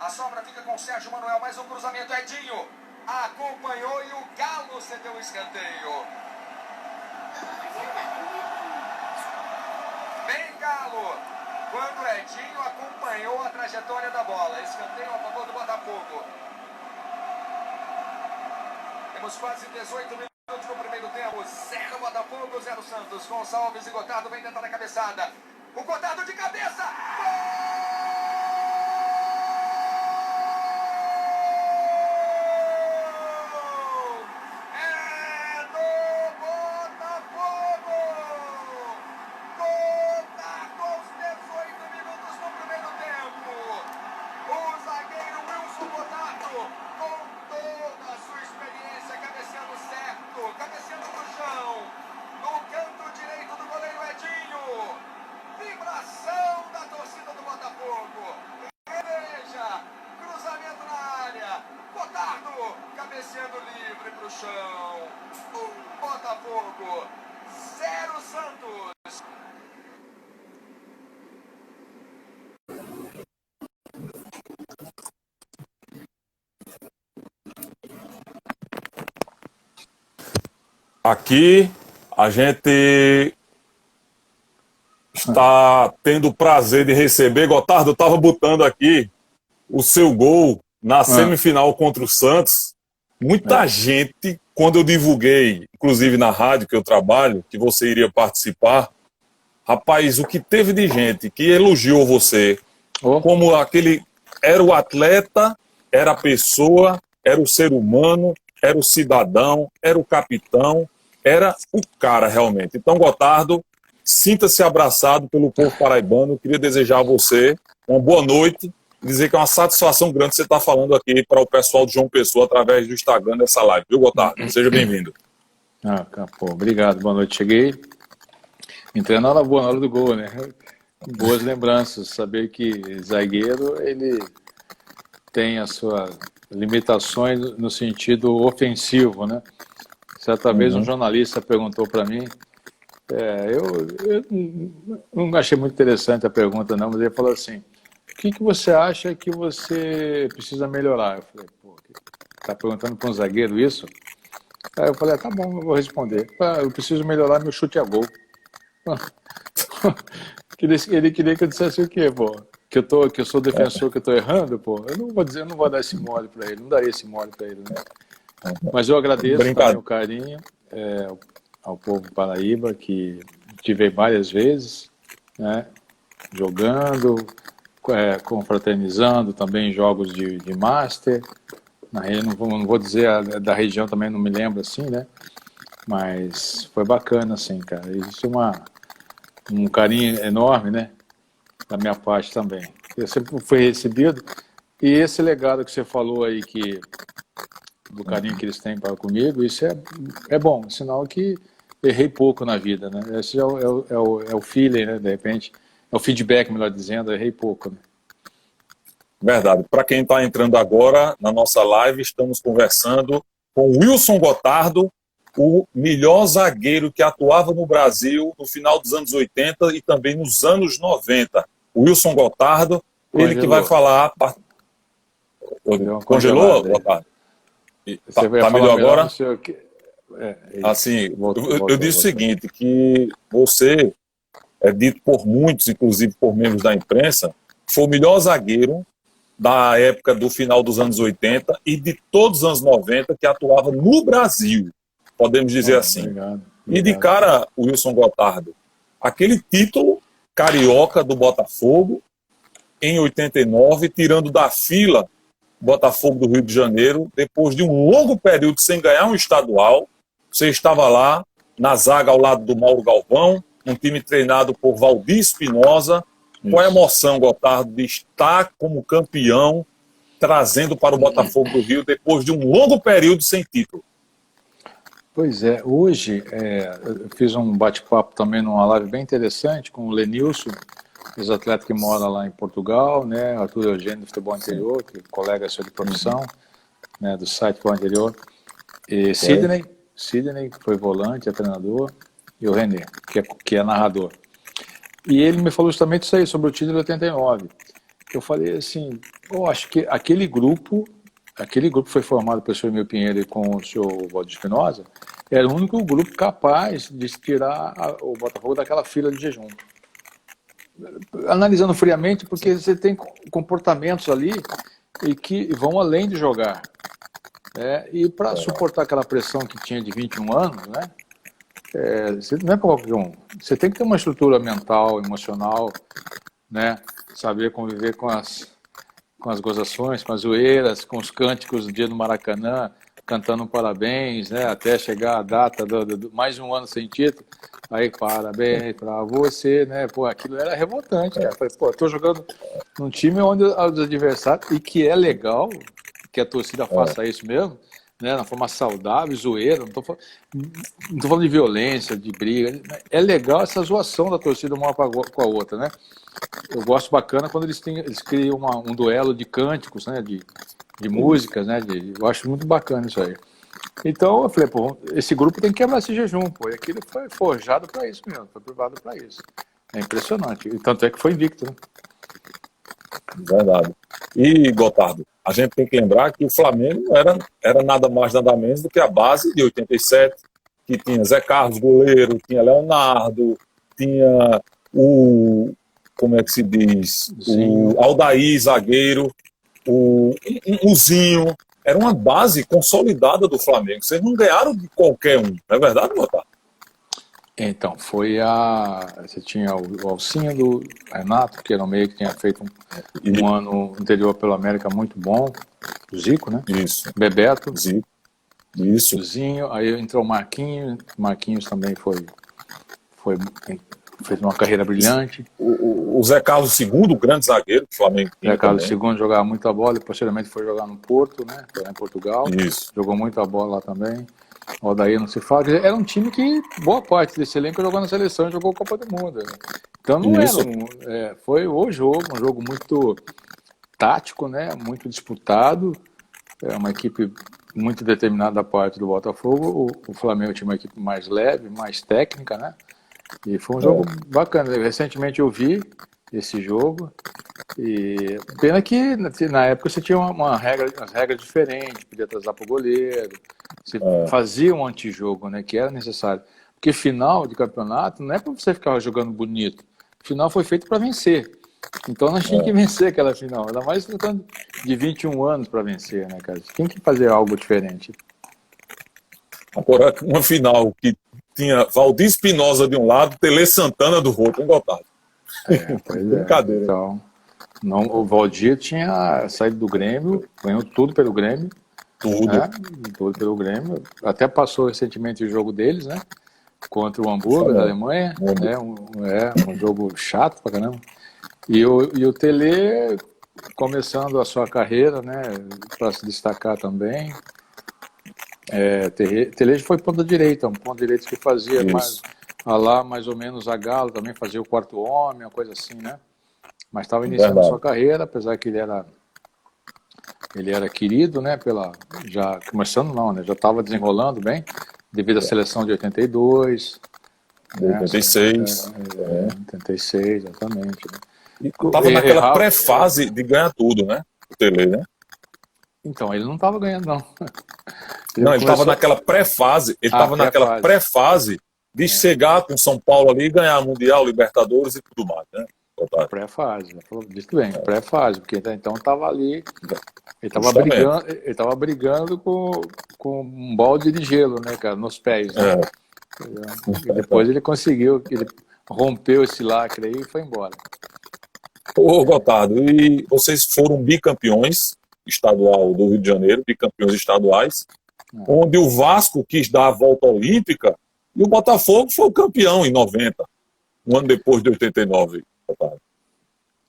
A sobra fica com o Sérgio Manuel, mais um cruzamento. Edinho acompanhou e o Galo cedeu o escanteio. Bem, Galo, quando Edinho acompanhou a trajetória da bola. Escanteio a favor do Botafogo. Temos quase 18 minutos no primeiro tempo. 0 Botafogo, 0 Santos. Gonçalves e Gotardo vem tentar a cabeçada. O Gotardo de cabeça. Gol! É do Botafogo! Gotardo aos 18 minutos no primeiro tempo. O zagueiro Wilson Gotardo, com toda a sua experiência, cabeceando certo, cabeceando no chão, no canto direito do goleiro Edinho. Vibração da torcida do Botafogo. Veja, cruzamento na área. Gotardo cabeceando livre para o chão. 1 Botafogo, 0 Santos. Aqui a gente está tendo o prazer de receber. Gotardo, eu estava botando aqui o seu gol na semifinal contra o Santos. Muita gente, quando eu divulguei, inclusive na rádio que eu trabalho, que você iria participar, rapaz, o que teve de gente que elogiou você, como aquele era o atleta, era a pessoa, era o ser humano, era o cidadão, era o capitão, era o cara realmente. Então, Gotardo, sinta-se abraçado pelo povo paraibano. Eu queria desejar a você uma boa noite e dizer que é uma satisfação grande você estar falando aqui para o pessoal de João Pessoa através do Instagram dessa live. Viu, Gotardo? Seja bem-vindo. Obrigado, boa noite. Cheguei entrando na hora boa, na hora do gol, né? Boas lembranças. Saber que zagueiro, ele tem as suas limitações no sentido ofensivo, né? Certa vez um jornalista perguntou para mim, eu não achei muito interessante a pergunta não, mas ele falou assim, o que você acha que você precisa melhorar? Eu falei, pô, tá perguntando para um zagueiro isso? Aí eu falei, tá bom, eu vou responder. Eu preciso melhorar meu chute a gol. Ele queria que eu dissesse o quê, pô? Que eu sou defensor, que eu tô errando, pô? Eu não vou dar esse mole para ele, não daria esse mole para ele, né? Mas eu agradeço também o carinho ao povo paraíba, que tive várias vezes, né, jogando, confraternizando também em jogos de Master. Não vou dizer da região também, não me lembro assim, né? Mas foi bacana, assim, cara. Isso é um carinho enorme, né? Da minha parte também. Eu sempre fui recebido. E esse legado que você falou aí, do carinho que eles têm para comigo, isso é bom, sinal que errei pouco na vida, né? Esse é o feeling, né? De repente, é o feedback, melhor dizendo, errei pouco, né? Verdade. Para quem está entrando agora na nossa live, estamos conversando com o Wilson Gotardo, o melhor zagueiro que atuava no Brasil no final dos anos 80 e também nos anos 90. O Wilson Gotardo, ele que vai falar... Congelou, Gotardo? Tá melhor agora? Assim, eu disse o seguinte, que você é dito por muitos, inclusive por membros da imprensa, foi o melhor zagueiro da época do final dos anos 80 e de todos os anos 90 que atuava no Brasil, podemos dizer assim. Obrigado. E de cara, Wilson Gotardo, aquele título carioca do Botafogo em 89, tirando da fila Botafogo do Rio de Janeiro, depois de um longo período sem ganhar um estadual. Você estava lá na zaga ao lado do Mauro Galvão, um time treinado por Valdir Espinosa. Qual a emoção, Gotardo, de estar como campeão, trazendo para o Botafogo do Rio depois de um longo período sem título? Pois é, hoje eu fiz um bate-papo também numa live bem interessante com o Lenilson, ex-atleta que mora lá em Portugal, né? Arthur Eugênio do Futebol Anterior, que é colega seu de profissão, né, do site Futebol Anterior. E Sidney, que foi volante, é treinador, e o René, que é narrador. E ele me falou justamente isso aí, sobre o título de 89. eu falei assim, eu acho que aquele grupo foi formado pelo senhor Emil Pinheiro e com o senhor Valdir Espinosa, era o único grupo capaz de tirar o Botafogo daquela fila de jejum. Analisando friamente, porque você tem comportamentos ali e que vão além de jogar. E para suportar aquela pressão que tinha de 21 anos, né? Você não é qualquer um. Você tem que ter uma estrutura mental, emocional, né? Saber conviver com as gozações, com as zoeiras, com os cânticos do dia do Maracanã, cantando parabéns, né? Até chegar a data do mais um ano sem título. Aí, parabéns pra você, né? Pô, aquilo era revoltante, cara. Falei, pô, eu tô jogando num time onde os adversários, e que é legal que a torcida faça isso mesmo, né? Na forma saudável, zoeira, não tô falando de violência, de briga. É legal essa zoação da torcida uma com a outra, né? Eu gosto bacana quando eles criam um duelo de cânticos, né? De músicas, né? Eu acho muito bacana isso aí. Então eu falei, pô, esse grupo tem que quebrar esse jejum, pô. E aquilo foi forjado para isso mesmo, foi privado para isso. É impressionante. E tanto é que foi invicto, né? Verdade. E, Gotardo, a gente tem que lembrar que o Flamengo era nada mais, nada menos do que a base de 87, que tinha Zé Carlos, goleiro, tinha Leonardo, tinha como é que se diz? Zinho. O Aldair, zagueiro, o Zinho. Era uma base consolidada do Flamengo. Vocês não ganharam de qualquer um, não é verdade, Gotardo? Então, você tinha o Alcinha do Renato, que era o meio que tinha feito um ano anterior pelo América muito bom. O Zico, né? Isso. Bebeto. Zico. Isso. O Zinho. Aí entrou o Marquinhos. Marquinhos também fez uma carreira brilhante. O Zé Carlos II, o grande zagueiro do Flamengo. Zé Carlos II jogava muita bola e posteriormente foi jogar no Porto, né? Foi lá em Portugal. Isso. Jogou muita bola lá também. O Aldair não se fala. Era um time que boa parte desse elenco jogou na seleção e jogou Copa do Mundo. Né? Então não foi o jogo, um jogo muito tático, né? Muito disputado. É uma equipe muito determinada da parte do Botafogo. O Flamengo tinha uma equipe mais leve, mais técnica, né? E foi um jogo bacana. Recentemente eu vi esse jogo e pena que na época você tinha umas regras diferentes, podia atrasar para o goleiro, você fazia um antijogo, né, que era necessário. Porque final de campeonato não é para você ficar jogando bonito. Final foi feito para vencer. Então nós tínhamos que vencer aquela final. Ainda mais tratando de 21 anos para vencer, né, cara? Você tem que fazer algo diferente. Agora, uma final que tinha Valdir Espinosa de um lado, Tele Santana do outro, Gotardo. Brincadeira. Então, o Valdir tinha saído do Grêmio, ganhou tudo pelo Grêmio. Tudo pelo Grêmio. Até passou recentemente o jogo deles, né? Contra o Hamburgo, da Alemanha. Um jogo chato pra caramba. E o Tele começando a sua carreira, né? Para se destacar também. Tele foi ponta direita, um ponto direito que fazia mais ou menos a Galo, também fazia o quarto homem, uma coisa assim, né? Mas estava iniciando a sua carreira, apesar que ele era querido, né? Já começando não, né? Já estava desenrolando bem, devido à seleção de 82. De 86. 86, exatamente. Né? Estava naquela pré-fase de ganhar tudo, né? O Tele, né? Então, ele não estava ganhando, não. Ele estava naquela pré-fase. Ele estava naquela pré-fase de chegar com São Paulo ali e ganhar Mundial, Libertadores e tudo mais, né? Pré-fase, disse bem, pré-fase, porque então estava ali, ele estava brigando com um balde de gelo, né, cara, nos pés. Né? E depois ele conseguiu, ele rompeu esse lacre aí e foi embora. Ô, Gotardo, e vocês foram bicampeões estadual do Rio de Janeiro, bicampeões estaduais, onde o Vasco quis dar a volta olímpica e o Botafogo foi o campeão em 90, um ano depois de 89.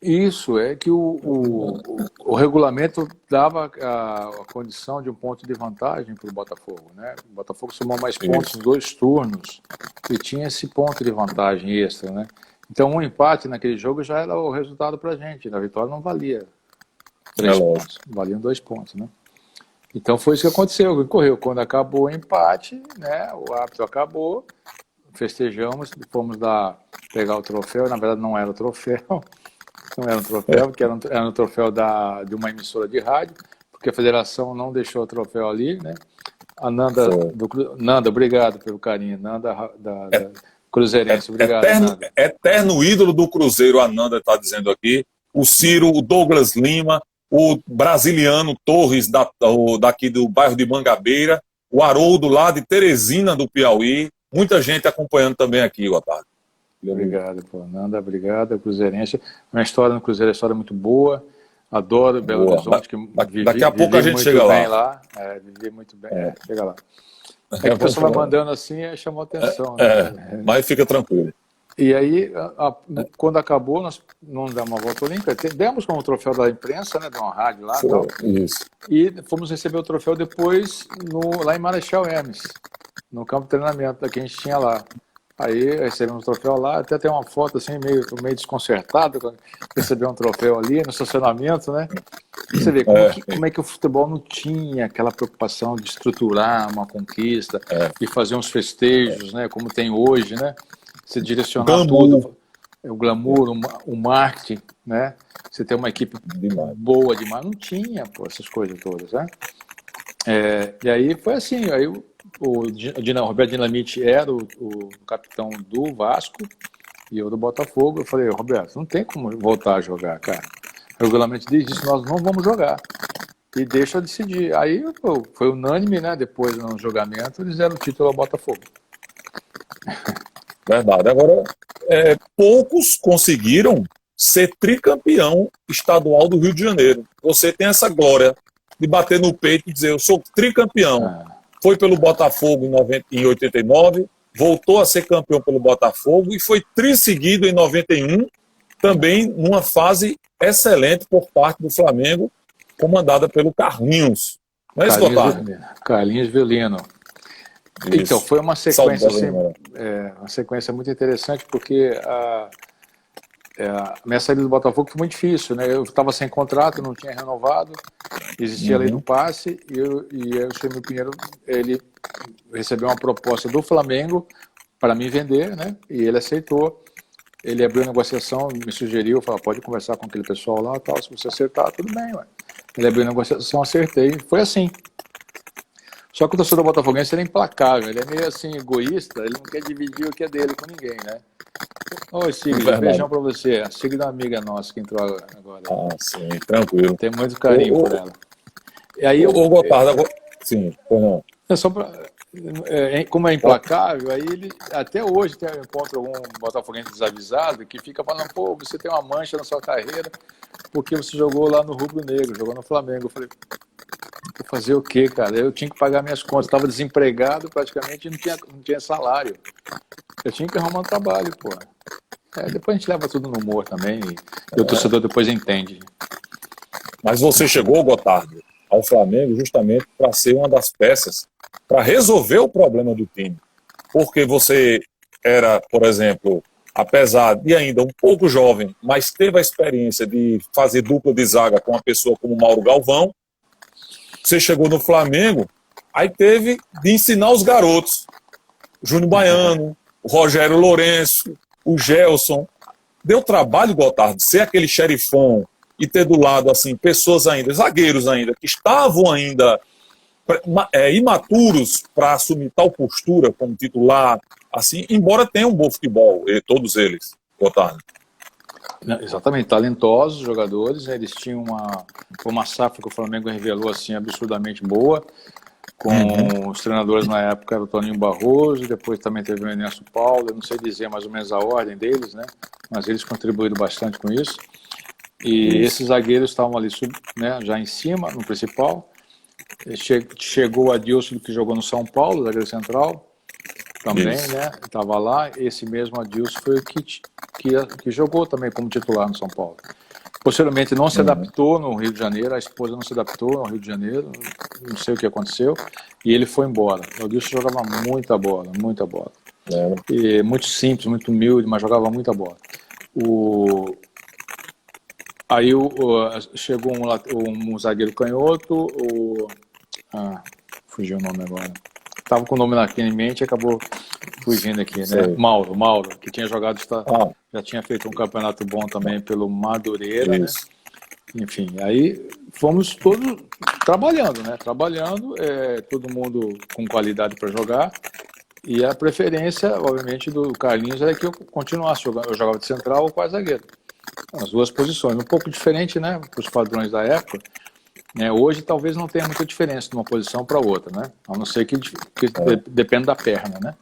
Isso, é que o regulamento dava a condição de um ponto de vantagem para o Botafogo, né? O Botafogo somou mais pontos nos 2 turnos e tinha esse ponto de vantagem extra, né? Então um empate naquele jogo já era o resultado para a gente, a vitória não valia 3 pontos, valiam 2 pontos, né? Então foi isso que aconteceu, que ocorreu. Quando acabou o empate, né? O árbitro acabou, festejamos, fomos pegar o troféu, na verdade não era o troféu, Não era um troféu, porque era um troféu de uma emissora de rádio, porque a federação não deixou o troféu ali, né? A Nanda, Nanda, obrigado pelo carinho. Nanda da Cruzeirense, obrigado, Nanda. Eterno ídolo do Cruzeiro, a Nanda está dizendo aqui. O Ciro, o Douglas Lima, o brasiliano Torres, daqui do bairro de Mangabeira, o Haroldo lá de Teresina, do Piauí. Muita gente acompanhando também aqui, Gotardo. Obrigado, pô. Nanda, obrigado. Cruzeirense. Uma história no Cruzeiro, uma história muito boa. Adoro Belo Horizonte. Daqui a pouco a gente chega lá. Vivi muito bem. Chega lá. É que o pessoal vai mandando assim, chamou a atenção. Né? Mas fica tranquilo. E aí, quando acabou, nós não demos uma volta olímpica, demos como troféu da imprensa, né, de uma rádio lá. Tal, isso. E fomos receber o troféu depois lá em Marechal Hermes, no campo de treinamento que a gente tinha lá. Aí recebemos um troféu lá, até tem uma foto assim, meio desconcertada, quando recebeu um troféu ali no estacionamento, né? Você vê como é que o futebol não tinha aquela preocupação de estruturar uma conquista e fazer uns festejos, né? Como tem hoje, né? Você direcionar tudo, o glamour, o marketing, né? Você ter uma equipe boa demais, não tinha essas coisas todas, né? E aí foi assim, aí o Roberto Dinamite era o capitão do Vasco e eu do Botafogo. Eu falei, Roberto, não tem como voltar a jogar, cara. O regulamento diz isso, nós não vamos jogar. E deixa eu decidir. Aí foi unânime, né? Depois no julgamento, eles deram o título ao Botafogo. Verdade. Agora, poucos conseguiram ser tricampeão estadual do Rio de Janeiro. Você tem essa glória de bater no peito e dizer, eu sou tricampeão. Foi pelo Botafogo em 89, voltou a ser campeão pelo Botafogo e foi trisseguido em 91, também numa fase excelente por parte do Flamengo, comandada pelo Carlinhos. Não é isso, Gotardo? Carlinhos Violino. Então, foi uma sequência, assim, uma sequência muito interessante, porque a minha saída do Botafogo foi muito difícil, né? Eu estava sem contrato, não tinha renovado, existia a lei do passe, e o Chemil Pinheiro, ele recebeu uma proposta do Flamengo para me vender, né? E ele aceitou. Ele abriu a negociação, me sugeriu, falou, pode conversar com aquele pessoal lá, tal, se você acertar, tudo bem, ué. Ele abriu a negociação, acertei, foi assim. Só que o torcedor botafoguense, ele é implacável, ele é meio assim, egoísta, ele não quer dividir o que é dele com ninguém, né? Oi, Sigrid, beijão pra você. A Sigrid é uma amiga nossa que entrou agora. Sim, tranquilo. Tem muito carinho por ela. E aí Gotardo, sim, não. É só pra, como é implacável, aí ele até hoje encontra algum botafoguense desavisado que fica falando, pô, você tem uma mancha na sua carreira porque você jogou lá no Rubro Negro, jogou no Flamengo. Eu falei, vou fazer o quê, cara? Eu tinha que pagar minhas contas, estava desempregado praticamente e não tinha salário. Eu tinha que arrumar um trabalho, pô. Depois a gente leva tudo no humor também e o torcedor depois entende. Mas você chegou, Gotardo, ao Flamengo justamente para ser uma das peças para resolver o problema do time. Porque você era, por exemplo, apesar de ainda um pouco jovem, mas teve a experiência de fazer dupla de zaga com uma pessoa como Mauro Galvão. Você chegou no Flamengo, aí teve de ensinar os garotos. O Júnior Baiano, o Rogério Lourenço, o Gelson. Deu trabalho, Gotardo, ser aquele xerifão e ter do lado assim pessoas ainda, zagueiros ainda, que estavam ainda imaturos para assumir tal postura como titular, assim, embora tenham um bom futebol, todos eles, Gotardo. Exatamente, talentosos jogadores, né? Eles tinham uma safra que o Flamengo revelou assim absurdamente boa, com os treinadores na época era o Toninho Barroso, depois também teve o Ernesto Paulo, eu não sei dizer mais ou menos a ordem deles, né? Mas eles contribuíram bastante com isso. E esses zagueiros estavam ali, né, já em cima, no principal. Chegou o Adilson, que jogou no São Paulo, zagueiro central, também, né? Estava lá. Esse mesmo Adilson foi o que jogou também como titular no São Paulo. Posteriormente não se adaptou no Rio de Janeiro, a esposa não se adaptou no Rio de Janeiro, não sei o que aconteceu, e ele foi embora. O Adilson jogava muita bola, muita bola. E muito simples, muito humilde, mas jogava muita bola. Aí chegou um zagueiro canhoto, fugiu o nome agora. Estava com o nome aqui em mente e acabou fugindo aqui, né? Sei. Mauro, que tinha jogado, já tinha feito um campeonato bom também pelo Madureira, né? Enfim, aí fomos todos trabalhando, né? Trabalhando, todo mundo com qualidade para jogar. E a preferência, obviamente, do Carlinhos era que eu continuasse jogando. Eu jogava de central ou quase zagueiro. As duas posições. Um pouco diferente, né? Para os padrões da época. Hoje talvez não tenha muita diferença de uma posição para outra, né? A não ser que depende da perna, né?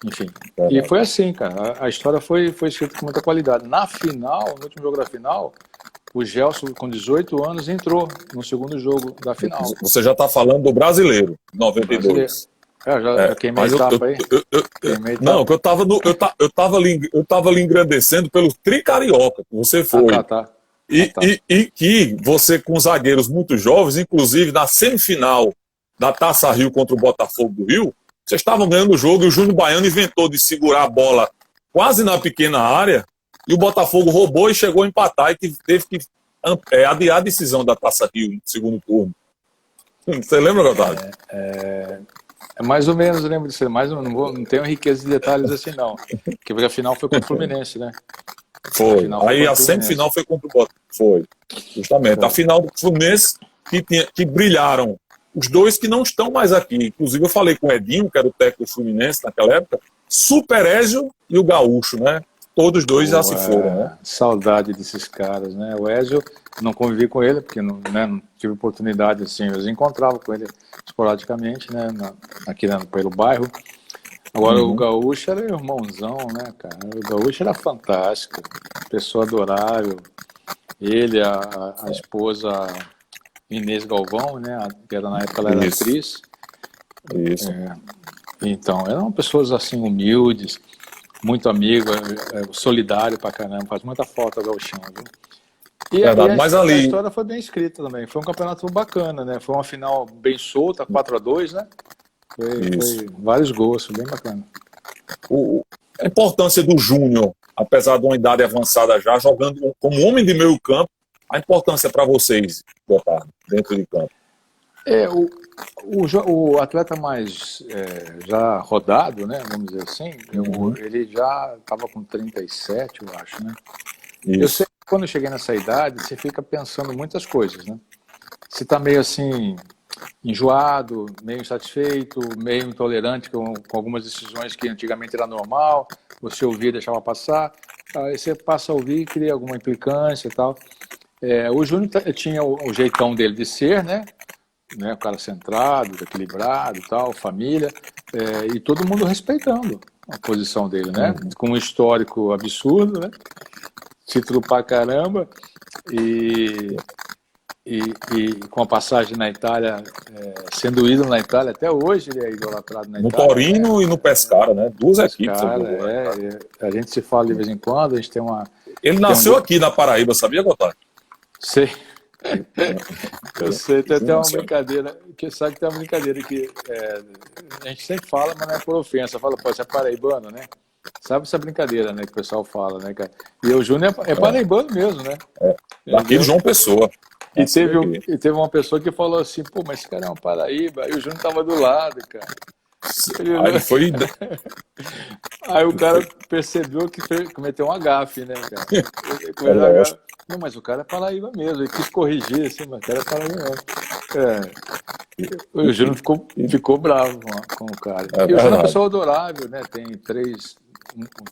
Enfim. E foi assim, cara. A história foi escrita com muita qualidade. Na final, no último jogo da final, o Gelson, com 18 anos, entrou no segundo jogo da final. Você já está falando do brasileiro, 92. Já queimei etapa aí. Não, que eu tava lhe engrandecendo pelo tricarioca que você foi. E que você, com zagueiros muito jovens, inclusive na semifinal da Taça Rio contra o Botafogo do Rio, vocês estavam ganhando o jogo e o Júnior Baiano inventou de segurar a bola quase na pequena área e o Botafogo roubou e chegou a empatar e teve que adiar a decisão da Taça Rio no segundo turno. Você lembra, Gotardo? Mais ou menos, eu lembro disso, mas não tenho riqueza de detalhes assim, não. Porque a final foi contra o Fluminense, né? Foi. Aí a semifinal foi contra o Botafogo. Foi, justamente. Foi. A final do Fluminense que brilharam os dois que não estão mais aqui. Inclusive eu falei com o Edinho, que era o técnico do Fluminense naquela época, Super Ezio e o Gaúcho, né? Todos dois já se foram, né? Saudade desses caras, né? O Ezio, não convivi com ele, porque não tive oportunidade, assim, eu encontrava com ele esporadicamente, né? Aqui pelo bairro. Agora o Gaúcho era irmãozão, né, cara? O Gaúcho era fantástico, pessoa adorável. Ele, a esposa Inês Galvão, né? Que era, na época ela era atriz. Isso. Então, eram pessoas assim humildes, muito amigo, solidário pra caramba, faz muita falta o Gauchão, viu? E a história foi bem escrita também, foi um campeonato bacana, né? Foi uma final bem solta, 4-2, né? Foi vários gols, foi bem bacana. A importância do Júnior, apesar de uma idade avançada já, jogando como homem de meio campo, a importância para vocês, Gotardo, dentro de campo. O atleta mais já rodado, né, vamos dizer assim, ele já estava com 37, eu acho, né? Eu sei que quando eu cheguei nessa idade, você fica pensando muitas coisas, né? Você está meio assim, enjoado, meio insatisfeito, meio intolerante com algumas decisões que antigamente era normal, você ouvia e deixava passar, aí você passa a ouvir e cria alguma implicância e tal. O Júnior tinha o jeitão dele de ser, né? O cara centrado, equilibrado e tal, família, e todo mundo respeitando a posição dele, né? Com um histórico absurdo, né? Título pra caramba, e com a passagem na Itália, sendo ídolo na Itália, até hoje ele é idolatrado na Itália. No Torino, né? E no Pescara, né? Duas equipes. A gente se fala de vez em quando, a gente tem uma... Ele nasceu aqui na Paraíba, sabia, Gotardo? Sei. Eu sei, tem até uma brincadeira, sabe que tem uma brincadeira que a gente sempre fala, mas não é por ofensa, fala, pô, você é paraibano, né? Sabe essa brincadeira, né, que o pessoal fala, né, cara? E o Júnior é paraibano mesmo, né? Daqui de João Pessoa. E teve uma pessoa que falou assim, pô, mas esse cara é um Paraíba, e o Júnior tava do lado, cara. Aí o cara percebeu que cometeu um agafe, né, cara? Não, mas o cara é Paraíba mesmo, ele quis corrigir, assim, mas o cara é Paraíba mesmo. O Júnior ficou bravo com o cara. E o Júnior é uma pessoa adorável, né? Tem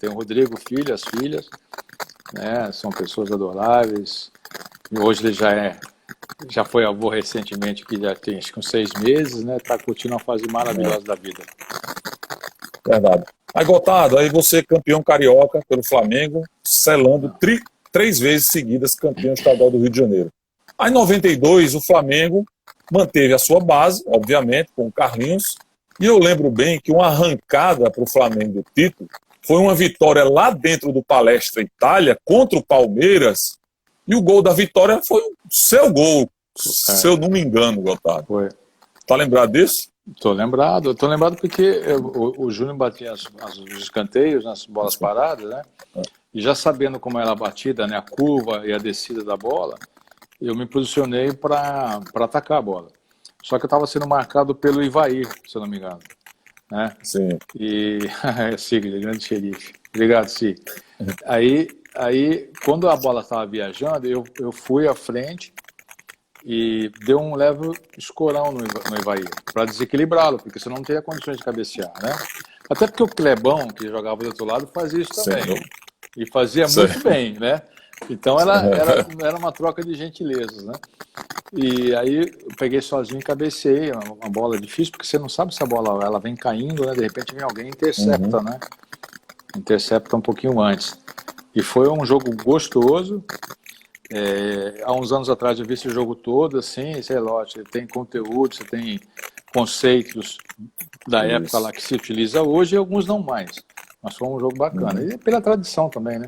o Rodrigo, as filhas, né? São pessoas adoráveis. E hoje ele já foi avô recentemente, que já tem acho que uns 6 meses, né? Tá curtindo uma fase maravilhosa da vida. Verdade. Aí, Gotardo, aí você é campeão carioca pelo Flamengo, selando 3 vezes seguidas campeão estadual do Rio de Janeiro. Aí, em 92, o Flamengo manteve a sua base, obviamente, com o Carlinhos, e eu lembro bem que uma arrancada para o Flamengo do título foi uma vitória lá dentro do Palestra Itália contra o Palmeiras, e o gol da vitória foi o seu gol, se eu não me engano, Gotardo. Foi. Tá lembrado disso? Tô lembrado porque o Júnior batia os escanteios nas bolas paradas, né? E já sabendo como era a batida, né, a curva e a descida da bola, eu me posicionei para atacar a bola. Só que eu estava sendo marcado pelo Ivair, se eu não me engano. né? Sim. E Sigrid, grande xerife. Obrigado, Si. Aí, quando a bola estava viajando, eu fui à frente e deu um leve escorão no Ivaí, para desequilibrá-lo, porque você não teria condições de cabecear, né? Até porque o Clebão, que jogava do outro lado, fazia isso também. Sim. E fazia muito bem, né? Então era uma troca de gentilezas, né? E aí eu peguei sozinho e cabeceei, uma bola difícil, porque você não sabe se a bola ela vem caindo, né? De repente vem alguém e intercepta, né? Intercepta um pouquinho antes. E foi um jogo gostoso. Há uns anos atrás eu vi esse jogo todo, assim, sei lá, você tem conteúdo, você tem conceitos da época lá que se utiliza hoje e alguns não mais. Mas foi um jogo bacana. E pela tradição também, né?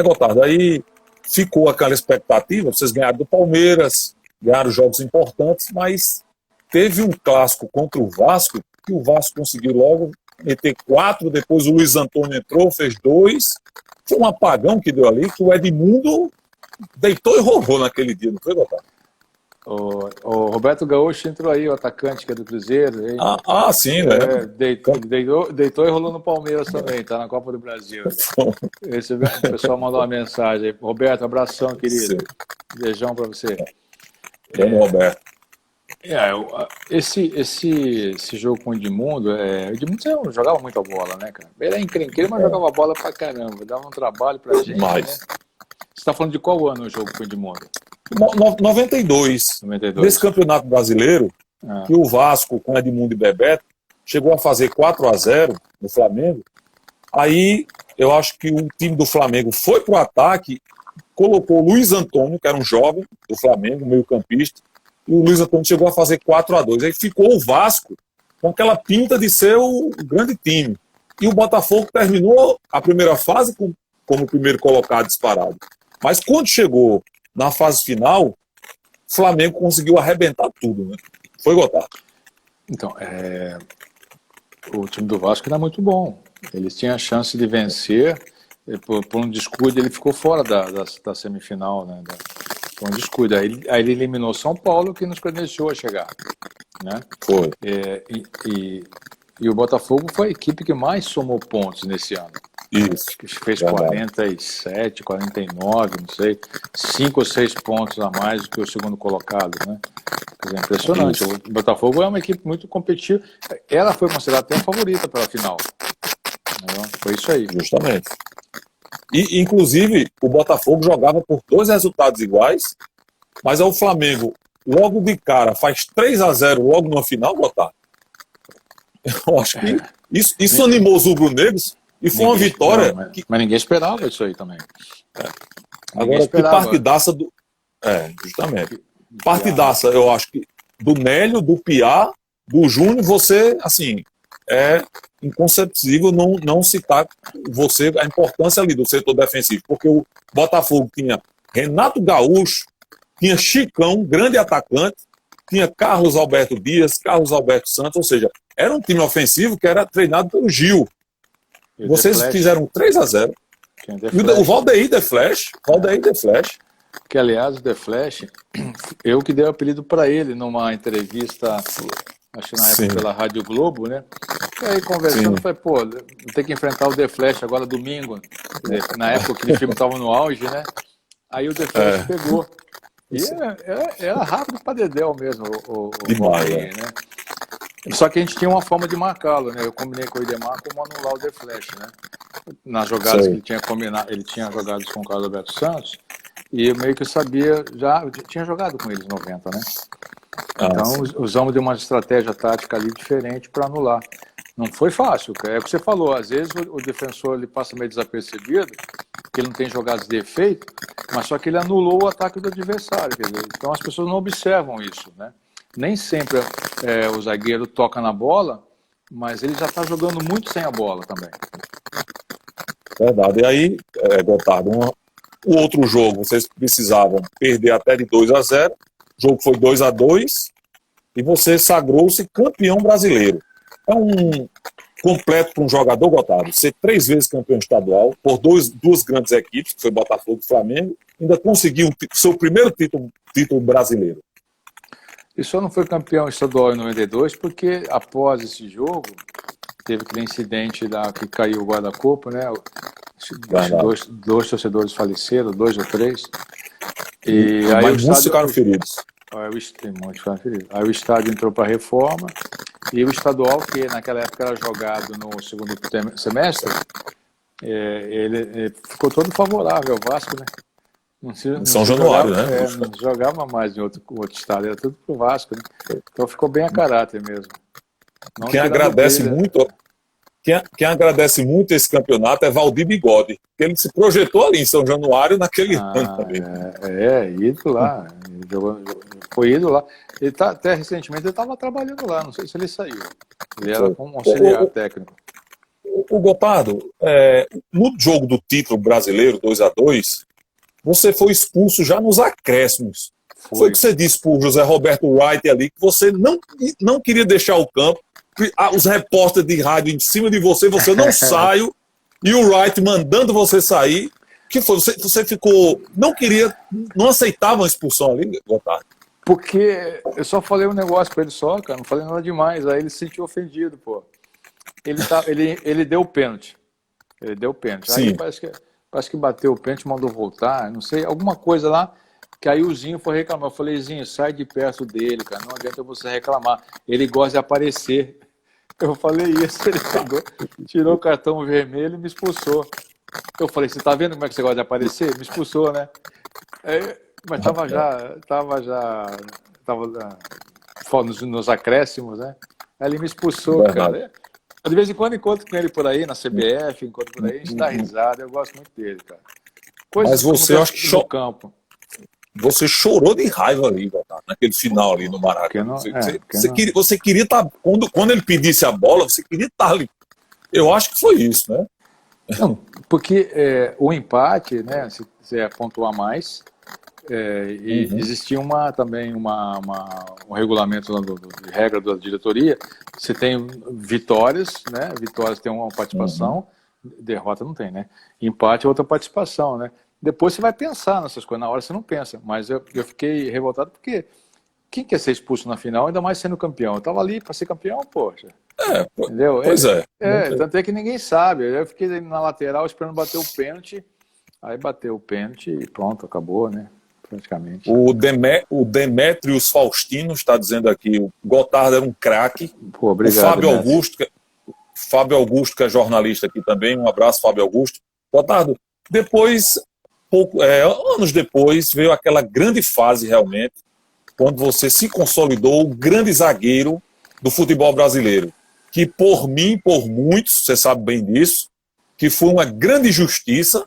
Gotardo, aí ficou aquela expectativa, vocês ganharam do Palmeiras, ganharam jogos importantes, mas teve um clássico contra o Vasco, que o Vasco conseguiu logo meter 4, depois o Luiz Antônio entrou, fez 2. Foi um apagão que deu ali, que o Edmundo deitou e rolou naquele dia, não foi, Gotardo? O Roberto Gaúcho entrou aí, o atacante que é do Cruzeiro. Hein? Sim, né? Deitou e rolou no Palmeiras também, tá na Copa do Brasil. O pessoal mandou uma mensagem. Roberto, abração, querido. Sim. Beijão pra você. Vamos, Roberto. Esse jogo com o Edmundo, o Edmundo jogava muita bola, né, cara? Ele é encrenqueiro, mas jogava bola pra caramba, dava um trabalho pra gente. Né? Você tá falando de qual ano o jogo com o Edmundo? 92. Nesse campeonato brasileiro, que o Vasco, com Edmundo e Bebeto, chegou a fazer 4-0 no Flamengo. Aí, eu acho que o time do Flamengo foi pro ataque, colocou o Luiz Antônio, que era um jovem do Flamengo, meio-campista, e o Luiz Antônio chegou a fazer 4-2. Aí ficou o Vasco com aquela pinta de ser o grande time. E o Botafogo terminou a primeira fase como o primeiro colocado disparado. Mas quando chegou na fase final, o Flamengo conseguiu arrebentar tudo, né? Foi, Gotardo? Então, o time do Vasco era muito bom. Eles tinham a chance de vencer. Por um descuido, ele ficou fora da semifinal, né? Por um descuido. Aí ele eliminou São Paulo, que nos credenciou a chegar. Né? Foi. E o Botafogo foi a equipe que mais somou pontos nesse ano. Isso. Que fez 47, 49, não sei, 5 ou 6 pontos a mais do que o segundo colocado, né? Quer dizer, impressionante. Isso. O Botafogo é uma equipe muito competitiva. Ela foi considerada até a favorita para a final. Foi isso aí. Justamente. E, inclusive, o Botafogo jogava por 2 resultados iguais, mas o Flamengo, logo de cara, faz 3-0 logo na final, Botar. Eu acho que isso animou os rubro-negros. E foi uma vitória. Mas ninguém esperava isso aí também. Agora, que partidaça do. Justamente. Partidaça, eu acho que do Nélio, do Piá, do Júnior, você, assim, é inconceptível não citar a importância ali do setor defensivo. Porque o Botafogo tinha Renato Gaúcho, tinha Chicão, grande atacante, tinha Carlos Alberto Dias, Carlos Alberto Santos, ou seja, era um time ofensivo que era treinado pelo Gil. Vocês fizeram 3-0. O Valdeir The Flash. Que, aliás, o The Flash, eu que dei o apelido para ele numa entrevista, acho que na época pela Rádio Globo, né? E aí, conversando, eu falei, pô, vou ter que enfrentar o The Flash agora domingo. Na época que o filme estava no auge, né? Aí o The Flash pegou. E era rápido para dedéu mesmo, o Valdeir, né? Só que a gente tinha uma forma de marcá-lo, né? Eu combinei com o Idemar como anular o The Flash, né? Nas jogadas que ele tinha combinado, ele tinha jogado com o Carlos Alberto Santos, e eu meio que sabia, eu tinha jogado com eles em 90, né? Então usamos de uma estratégia tática ali diferente para anular. Não foi fácil, é o que você falou, às vezes o defensor ele passa meio desapercebido, porque ele não tem jogadas de efeito, mas só que ele anulou o ataque do adversário, quer dizer, então as pessoas não observam isso, né? Nem sempre o zagueiro toca na bola, mas ele já está jogando muito sem a bola também. Verdade. E aí, Gotardo, o outro jogo, vocês precisavam perder até de 2-0, o jogo foi 2-2, e você sagrou-se campeão brasileiro. É um completo para um jogador, Gotardo, ser 3 vezes campeão estadual, por duas grandes equipes, que foi Botafogo e Flamengo, ainda conseguiu o seu primeiro título brasileiro. E só não foi campeão estadual em 92 porque após esse jogo teve aquele incidente que caiu o guarda-corpo, né? Dois torcedores faleceram, 2 ou 3. E aí mas muitos ficaram feridos. Aí o estádio entrou para reforma e o estadual, que naquela época era jogado no segundo semestre, ele ficou todo favorável ao Vasco, né? São Januário, né? Não jogava mais em outro estado, era tudo pro Vasco, né? Então ficou bem a caráter mesmo. Quem agradece muito esse campeonato é Valdir Bigode, porque ele se projetou ali em São Januário naquele ano também. Ido lá. Foi ido lá. Até recentemente ele estava trabalhando lá, não sei se ele saiu. Ele era como auxiliar técnico. O Gotardo, no jogo do título brasileiro 2-2, você foi expulso já nos acréscimos. Foi o que você disse para o José Roberto Wright ali, que você não queria deixar o campo, que os repórteres de rádio em cima de você não saiu, e o Wright mandando você sair. Que foi? Você ficou. Não aceitava a expulsão ali, Gotardo? Porque eu só falei um negócio para ele só, cara, não falei nada demais. Aí ele se sentiu ofendido, pô. Ele deu o pênalti. Ele deu o pênalti. Sim. Aí parece que bateu o pênalti, mandou voltar, não sei, alguma coisa lá, que aí o Zinho foi reclamar. Eu falei, Zinho, sai de perto dele, cara, não adianta você reclamar. Ele gosta de aparecer. Eu falei isso, ele pegou, tirou o cartão vermelho e me expulsou. Eu falei, você tá vendo como é que você gosta de aparecer? Me expulsou, né? Mas tava nos acréscimos, né? Aí ele me expulsou, cara. De vez em quando encontro com ele por aí, na CBF, encontro por aí, a gente dá risada, eu gosto muito dele, cara. Mas você, eu acho que no campo. Você chorou de raiva ali, naquele final ali no Maracanã. Você queria estar. Quando ele pedisse a bola, você queria estar ali. Eu acho que foi isso, né? Não, porque o empate, né? Se quiser pontuar mais, existia também um regulamento de regra da diretoria. Você tem vitórias, né? Vitórias tem uma participação, derrota não tem, né? Empate é outra participação, né? Depois você vai pensar nessas coisas, na hora você não pensa. Mas eu fiquei revoltado porque quem quer ser expulso na final, ainda mais sendo campeão? Eu tava ali para ser campeão, poxa. Entendeu? Pois tanto é que ninguém sabe. Eu fiquei na lateral esperando bater o pênalti. Aí bateu o pênalti e pronto, acabou, né? Praticamente. O Demétrios Faustino está dizendo aqui, o Gotardo era um craque. Obrigado, o Fábio Augusto, que é jornalista aqui também, um abraço, Fábio Augusto. Gotardo, depois, anos depois, veio aquela grande fase realmente, quando você se consolidou o grande zagueiro do futebol brasileiro, que por mim, por muitos, você sabe bem disso, que foi uma grande injustiça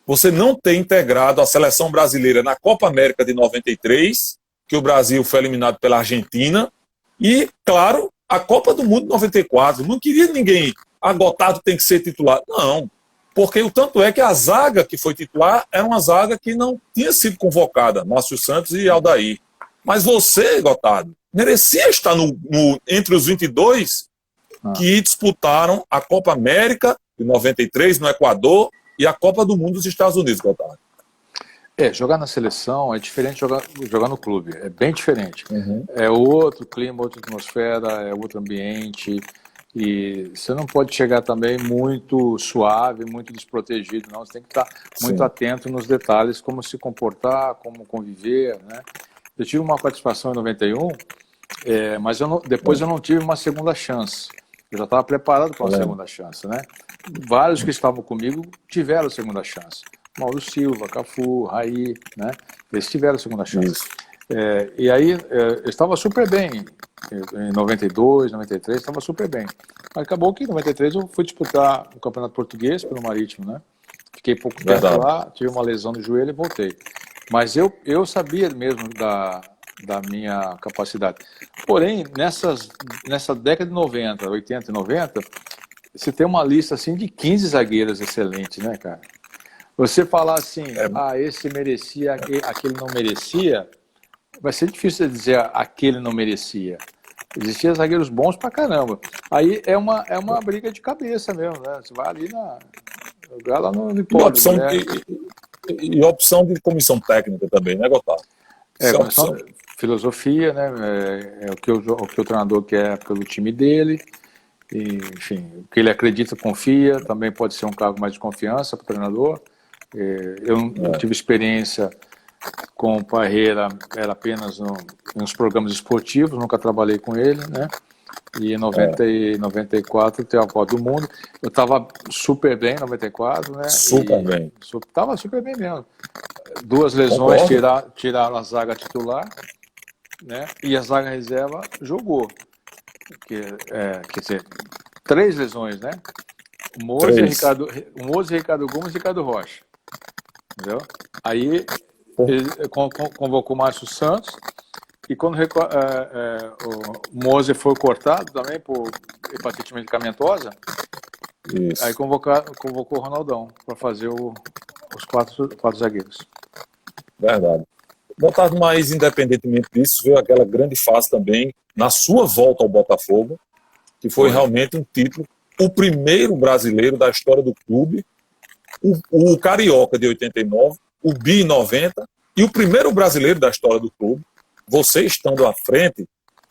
você não ter integrado a seleção brasileira na Copa América de 93, que o Brasil foi eliminado pela Argentina, e, claro, a Copa do Mundo de 94. Não queria ninguém, Gotardo tem que ser titular. Não, porque o tanto é que a zaga que foi titular era uma zaga que não tinha sido convocada, Márcio Santos e Aldair. Mas você, Gotardo, merecia estar entre os 22 que disputaram a Copa América de 93 no Equador e a Copa do Mundo dos Estados Unidos, Gotardo. Jogar na seleção é diferente de jogar no clube, é bem diferente. É outro clima, outra atmosfera, é outro ambiente, e você não pode chegar também muito suave, muito desprotegido, não. Você tem que estar muito atento nos detalhes, como se comportar, como conviver, né? Eu tive uma participação em 91, mas depois eu não tive uma segunda chance. Eu já estava preparado para uma segunda chance, né? Vários que estavam comigo tiveram a segunda chance. Mauro Silva, Cafu, Raí, né? Eles tiveram a segunda chance. E aí, eu estava super bem. Em 92, 93, estava super bem. Mas acabou que em 93 eu fui disputar o Campeonato Português pelo Marítimo, né? Fiquei pouco tempo lá, tive uma lesão no joelho e voltei. Mas eu sabia mesmo da minha capacidade. Porém, nessa década de 90, 80 e 90, você tem uma lista assim de 15 zagueiros excelentes, né, cara? Você falar assim, esse merecia, aquele não merecia, vai ser difícil dizer aquele não merecia. Existiam zagueiros bons pra caramba. Aí é uma briga de cabeça mesmo, né? Você vai ali jogar lá no hipódromo, né? E opção de comissão técnica também, né, Gotardo? filosofia, né? É o que o treinador quer pelo time dele. E, enfim, o que ele acredita, confia. Também pode ser um cargo mais de confiança para o treinador. Eu tive experiência com o Parreira, era apenas nos programas esportivos, nunca trabalhei com ele, né? E em 94 teve a Copa do Mundo. Eu estava super bem em 94, né? Super bem. Estava super bem mesmo. 2 lesões, tiraram a zaga titular, né? E a zaga reserva jogou. Quer dizer, 3 lesões, né? O Moza, Ricardo Gomes e Ricardo Rocha. Entendeu? Aí ele convocou o Márcio Santos, e quando o Moza foi cortado também por hepatite medicamentosa, aí convocou o Ronaldão para fazer os quatro zagueiros. Verdade. Botafogo, mas independentemente disso, veio aquela grande fase também na sua volta ao Botafogo, que foi realmente um título, o primeiro brasileiro da história do clube, o Carioca de 89, o Bi 90 e o primeiro brasileiro da história do clube, você estando à frente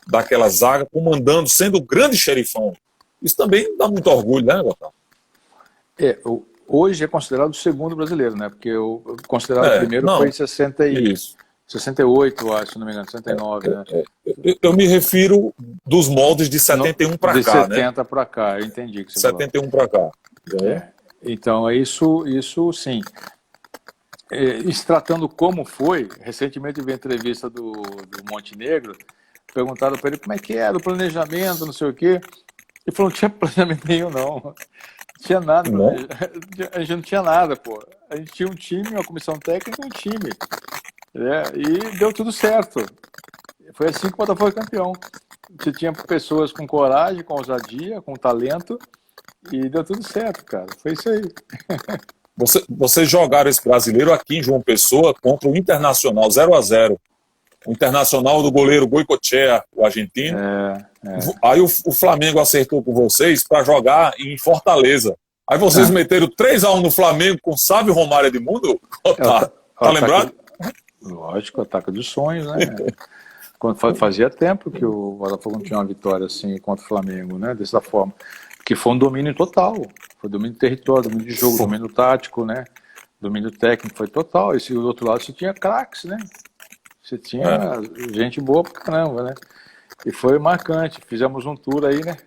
daquela zaga, comandando, sendo o grande xerifão. Isso também dá muito orgulho, né, Gotá? Hoje é considerado o segundo brasileiro, né? Porque o considerado o primeiro foi em 68, acho, se não me engano, 69, né? Eu me refiro dos moldes de 71 para cá, né? De 70 para cá, eu entendi que você 71 para cá. Então, isso sim. Se tratando como foi, recentemente vi a entrevista do Montenegro, perguntaram para ele como é que era o planejamento, não sei o quê. Ele falou, não tinha planejamento nenhum, não. Tinha nada, a gente não tinha nada, pô. A gente tinha um time, uma comissão técnica e um time. E deu tudo certo. Foi assim que o Botafogo foi campeão. Você tinha pessoas com coragem, com ousadia, com talento, e deu tudo certo, cara. Foi isso aí. Vocês jogaram esse brasileiro aqui em João Pessoa contra o Internacional 0-0. O Internacional do goleiro Goicoechea, o argentino. Aí o Flamengo acertou com vocês para jogar em Fortaleza. Aí vocês meteram 3-1 no Flamengo com Sávio, Romário e Edmundo? Tá lembrado? Lógico, ataque dos sonhos, né? Fazia tempo que o Botafogo não tinha uma vitória assim contra o Flamengo, né? Dessa forma. Que foi um domínio total. Foi domínio de território, domínio de jogo, domínio tático, né? Domínio técnico foi total. E do outro lado você tinha craques, né? Você tinha gente boa pra caramba, né? E foi marcante. Fizemos um tour aí, né?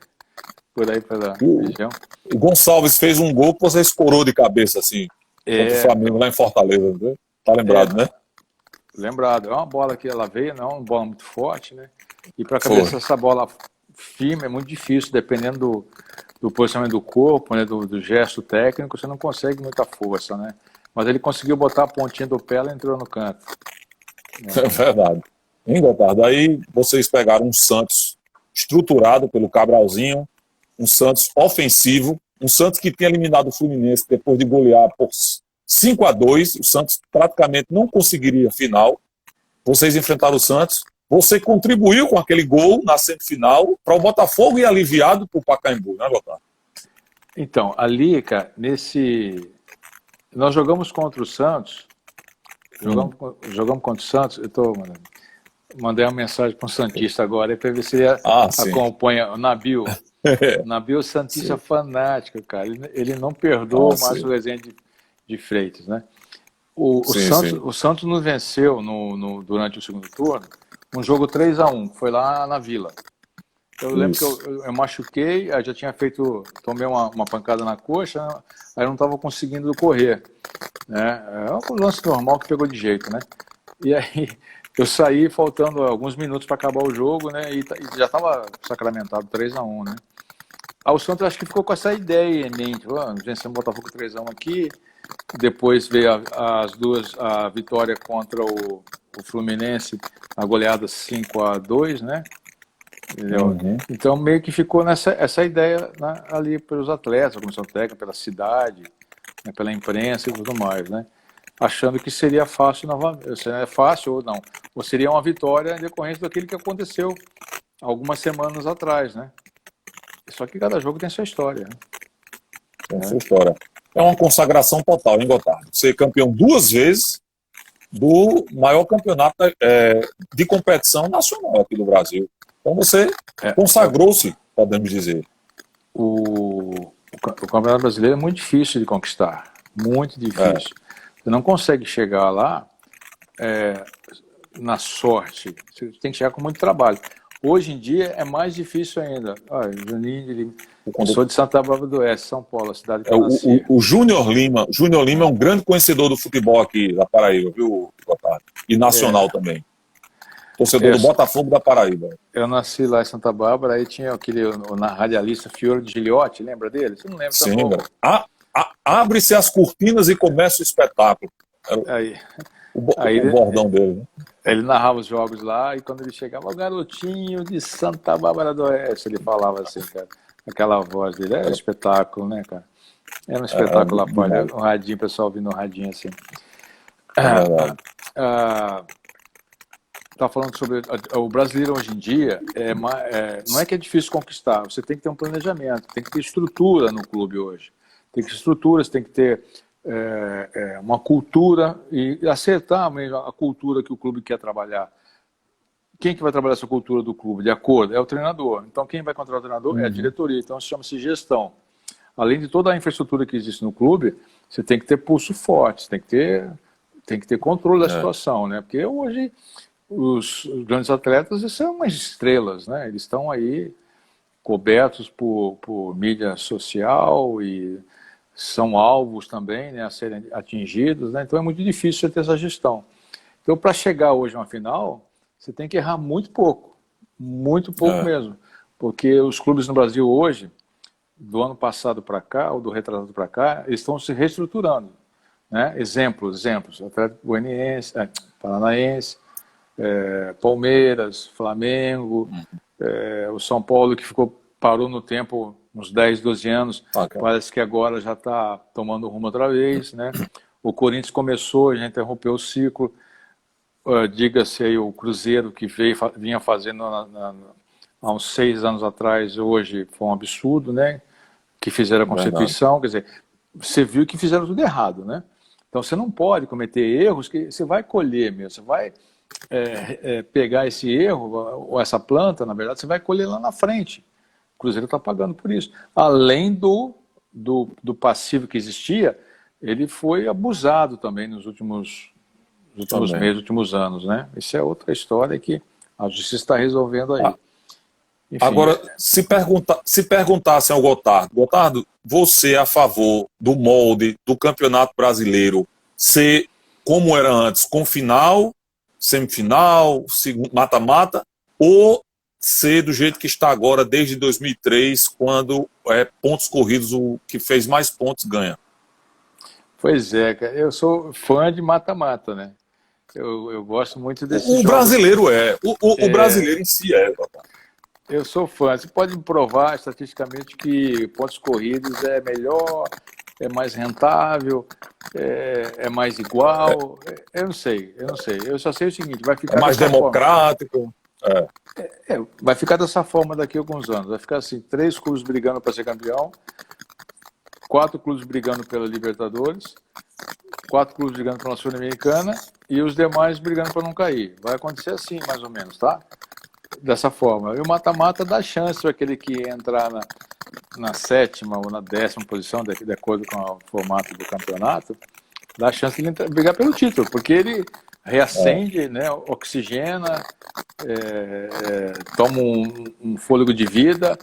Por aí pela região. O Gonçalves fez um gol que você escorou de cabeça, assim, contra o Flamengo lá em Fortaleza, né? Tá lembrado, né? Lembrado. É uma bola que ela veio, não, uma bola muito forte, né? E para cabeça essa bola firme é muito difícil, dependendo do posicionamento do corpo, né? Do gesto técnico, você não consegue muita força, né? Mas ele conseguiu botar a pontinha do pé, ela entrou no canto. É verdade. Hein, Gotardo? Aí vocês pegaram um Santos estruturado pelo Cabralzinho, um Santos ofensivo, um Santos que tinha eliminado o Fluminense depois de golear por 5-2, o Santos praticamente não conseguiria final. Vocês enfrentaram o Santos, você contribuiu com aquele gol na semifinal para o Botafogo ir aliviado para o Pacaembu, né, Gotardo? Então, ali, cara, nós jogamos contra o Santos. Jogamos contra o Santos. Mandei uma mensagem para um Santista agora para ver se ele acompanha o Nabil. Nabil Santista fanático, cara. Ele não perdoa mais o Rezende de Freitas, né? O Santos nos venceu durante o segundo turno, um jogo 3-1, foi lá na Vila. Eu lembro que eu machuquei, eu já tinha tomei uma pancada na coxa, né? Aí eu não estava conseguindo correr, né? É um lance normal que pegou de jeito, né? E aí eu saí faltando alguns minutos para acabar o jogo, né? E já estava sacramentado 3-1, né? Aí o Santos acho que ficou com essa ideia em mente, vencemos o Botafogo 3-1 aqui, depois veio a vitória contra o Fluminense, a goleada 5-2, né? Então meio que ficou essa ideia, né, ali pelos atletas, a comissão técnica, pela cidade, né, pela imprensa e tudo mais, né? Achando que seria fácil novamente, seria fácil ou não, ou seria uma vitória em decorrência daquilo que aconteceu algumas semanas atrás, né? Só que cada jogo tem sua história, né? Tem sua história. É uma consagração total, hein, Gotardo? Ser campeão 2 vezes do maior campeonato de competição nacional aqui do Brasil. Então você consagrou-se, podemos dizer. O Campeonato Brasileiro é muito difícil de conquistar, muito difícil. Você não consegue chegar lá na sorte, você tem que chegar com muito trabalho. Hoje em dia é mais difícil ainda. Juninho, eu sou de Santa Bárbara do Oeste, São Paulo, a cidade que eu nasci. O Júnior Lima é um grande conhecedor do futebol aqui da Paraíba, viu, Gotardo? E nacional também. Torcedor do Botafogo da Paraíba. Eu nasci lá em Santa Bárbara, aí tinha aquele radialista Fiore de Gigliotti, lembra dele? Você não lembra? Sim, abre-se as cortinas e começa o espetáculo. O bordão dele, né? Ele narrava os jogos lá e quando ele chegava, o garotinho de Santa Bárbara do Oeste, ele falava assim, cara, aquela voz dele, era um espetáculo, né, cara? Era um espetáculo lá fora, um radinho, o pessoal ouvindo um radinho assim. Tá falando sobre o brasileiro hoje em dia, não é que é difícil conquistar, você tem que ter um planejamento, tem que ter estrutura no clube hoje. Tem que ter estrutura, você tem que ter uma cultura e acertar mesmo a cultura que o clube quer trabalhar. Quem que vai trabalhar essa cultura do clube? De acordo, é o treinador. Então quem vai contratar o treinador é a diretoria. Então chama-se gestão. Além de toda a infraestrutura que existe no clube, você tem que ter pulso forte, você tem que ter controle da situação, né? Porque hoje os grandes atletas são umas estrelas, né? Eles estão aí cobertos por mídia social e são alvos também, né, a serem atingidos, né? Então é muito difícil você ter essa gestão. Então, para chegar hoje a uma final, você tem que errar muito pouco mesmo, porque os clubes no Brasil hoje, do ano passado para cá, ou do retrasado para cá, eles estão se reestruturando, né? Exemplos, Atlético Goianiense, Paranaense, Palmeiras, Flamengo, o São Paulo que parou no tempo uns 10, 12 anos, parece que agora já está tomando rumo outra vez, né? O Corinthians começou, já interrompeu o ciclo, diga-se aí o Cruzeiro que vinha fazendo há uns 6 anos atrás, hoje foi um absurdo, né? Que fizeram a Constituição, quer dizer, você viu que fizeram tudo errado, né? Então você não pode cometer erros que você vai colher mesmo, você vai pegar esse erro, ou essa planta, na verdade, você vai colher lá na frente. O Cruzeiro está pagando por isso. Além do passivo que existia, ele foi abusado também nos últimos meses, últimos anos, né? Isso é outra história que a justiça está resolvendo aí. Enfim, agora, se perguntassem ao Gotardo, você é a favor do molde do Campeonato Brasileiro ser como era antes, com final, semifinal, mata-mata, ou ser do jeito que está agora desde 2003, quando pontos corridos, o que fez mais pontos ganha? Pois é, cara, eu sou fã de mata-mata, né? Eu gosto muito desse jogo. Brasileiro o brasileiro em si Eu sou fã. Você pode me provar estatisticamente que pontos corridos é melhor, é mais rentável, é mais igual. Eu não sei. Eu só sei o seguinte, vai ficar mais democrático. Vai ficar dessa forma daqui a alguns anos. Vai ficar assim, 3 clubes brigando para ser campeão, 4 clubes brigando pela Libertadores, 4 clubes brigando pela Sul-Americana e os demais brigando para não cair. Vai acontecer assim, mais ou menos, tá? Dessa forma. E o mata-mata dá chance para aquele que entrar na 7ª ou na 10ª posição, de acordo com o formato do campeonato, dá chance de ele brigar pelo título, porque ele reacende, né, oxigena, toma um fôlego de vida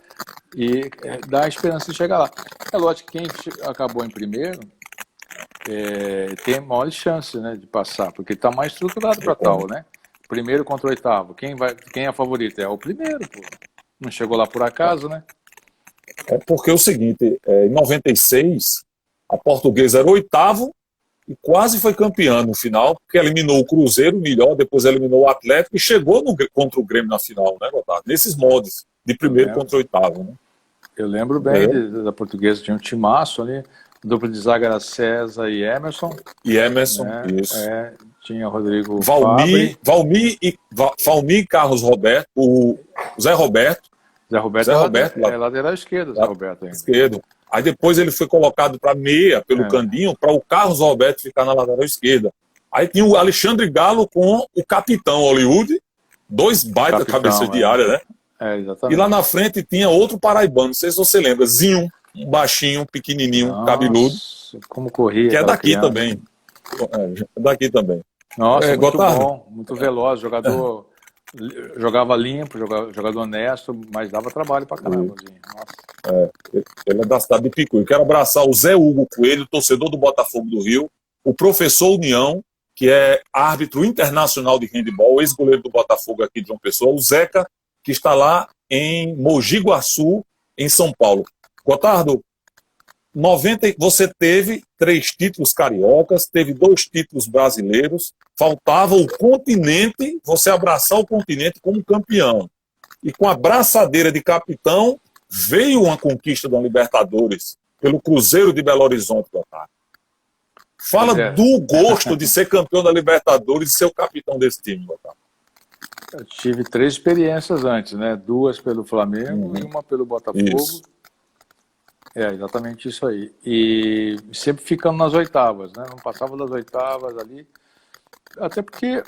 e dá a esperança de chegar lá. É lógico que quem acabou em primeiro tem maiores chances, né, de passar, porque está mais estruturado para tal, né? Primeiro contra o 8º. Quem é favorito? É o primeiro, pô. Não chegou lá por acaso, né? Porque é o seguinte, em 96, a Portuguesa era o 8º e quase foi campeã no final, porque eliminou o Cruzeiro, melhor, depois eliminou o Atlético e chegou contra o Grêmio na final, né, Gotardo? Nesses moldes, de primeiro contra o 8º, né? Eu lembro bem da Portuguesa, tinha um timaço ali, dupla de zaga era César e Emerson. Isso. Tinha Rodrigo Valmir e Carlos Roberto, o Zé Roberto. Zé Roberto é lateral esquerdo, Zé Roberto. Esquerdo. Aí depois ele foi colocado para meia pelo Candinho, para o Carlos Roberto ficar na lateral esquerda. Aí tinha o Alexandre Galo com o capitão Hollywood, 2 baita cabeças de área, né? Exatamente. E lá na frente tinha outro paraibano, não sei se você lembra, Zinho, um baixinho, pequenininho, Nossa, cabeludo. Como corria. Que é daqui criança. também. É daqui também. Nossa, muito Gotardo. Bom, muito veloz, jogador, jogava limpo, jogador honesto, mas dava trabalho pra caramba. Nossa. Ele é da cidade de Picuí. Eu quero abraçar o Zé Hugo Coelho, torcedor do Botafogo do Rio, o professor União, que é árbitro internacional de handebol, ex-goleiro do Botafogo aqui de João Pessoa, o Zeca, que está lá em Mogi Guaçu, em São Paulo. Gotardo, você teve 3 títulos cariocas, teve 2 títulos brasileiros, faltava o continente, você abraçar o continente como campeão. E com a braçadeira de capitão, veio uma conquista da Libertadores pelo Cruzeiro de Belo Horizonte, Gotardo. Fala do gosto de ser campeão da Libertadores e ser o capitão desse time, Gotardo. Eu tive 3 experiências antes, né? 2 pelo Flamengo e uma pelo Botafogo. Isso. Exatamente isso aí. E sempre ficando nas oitavas, né? Não passava das oitavas ali. Até porque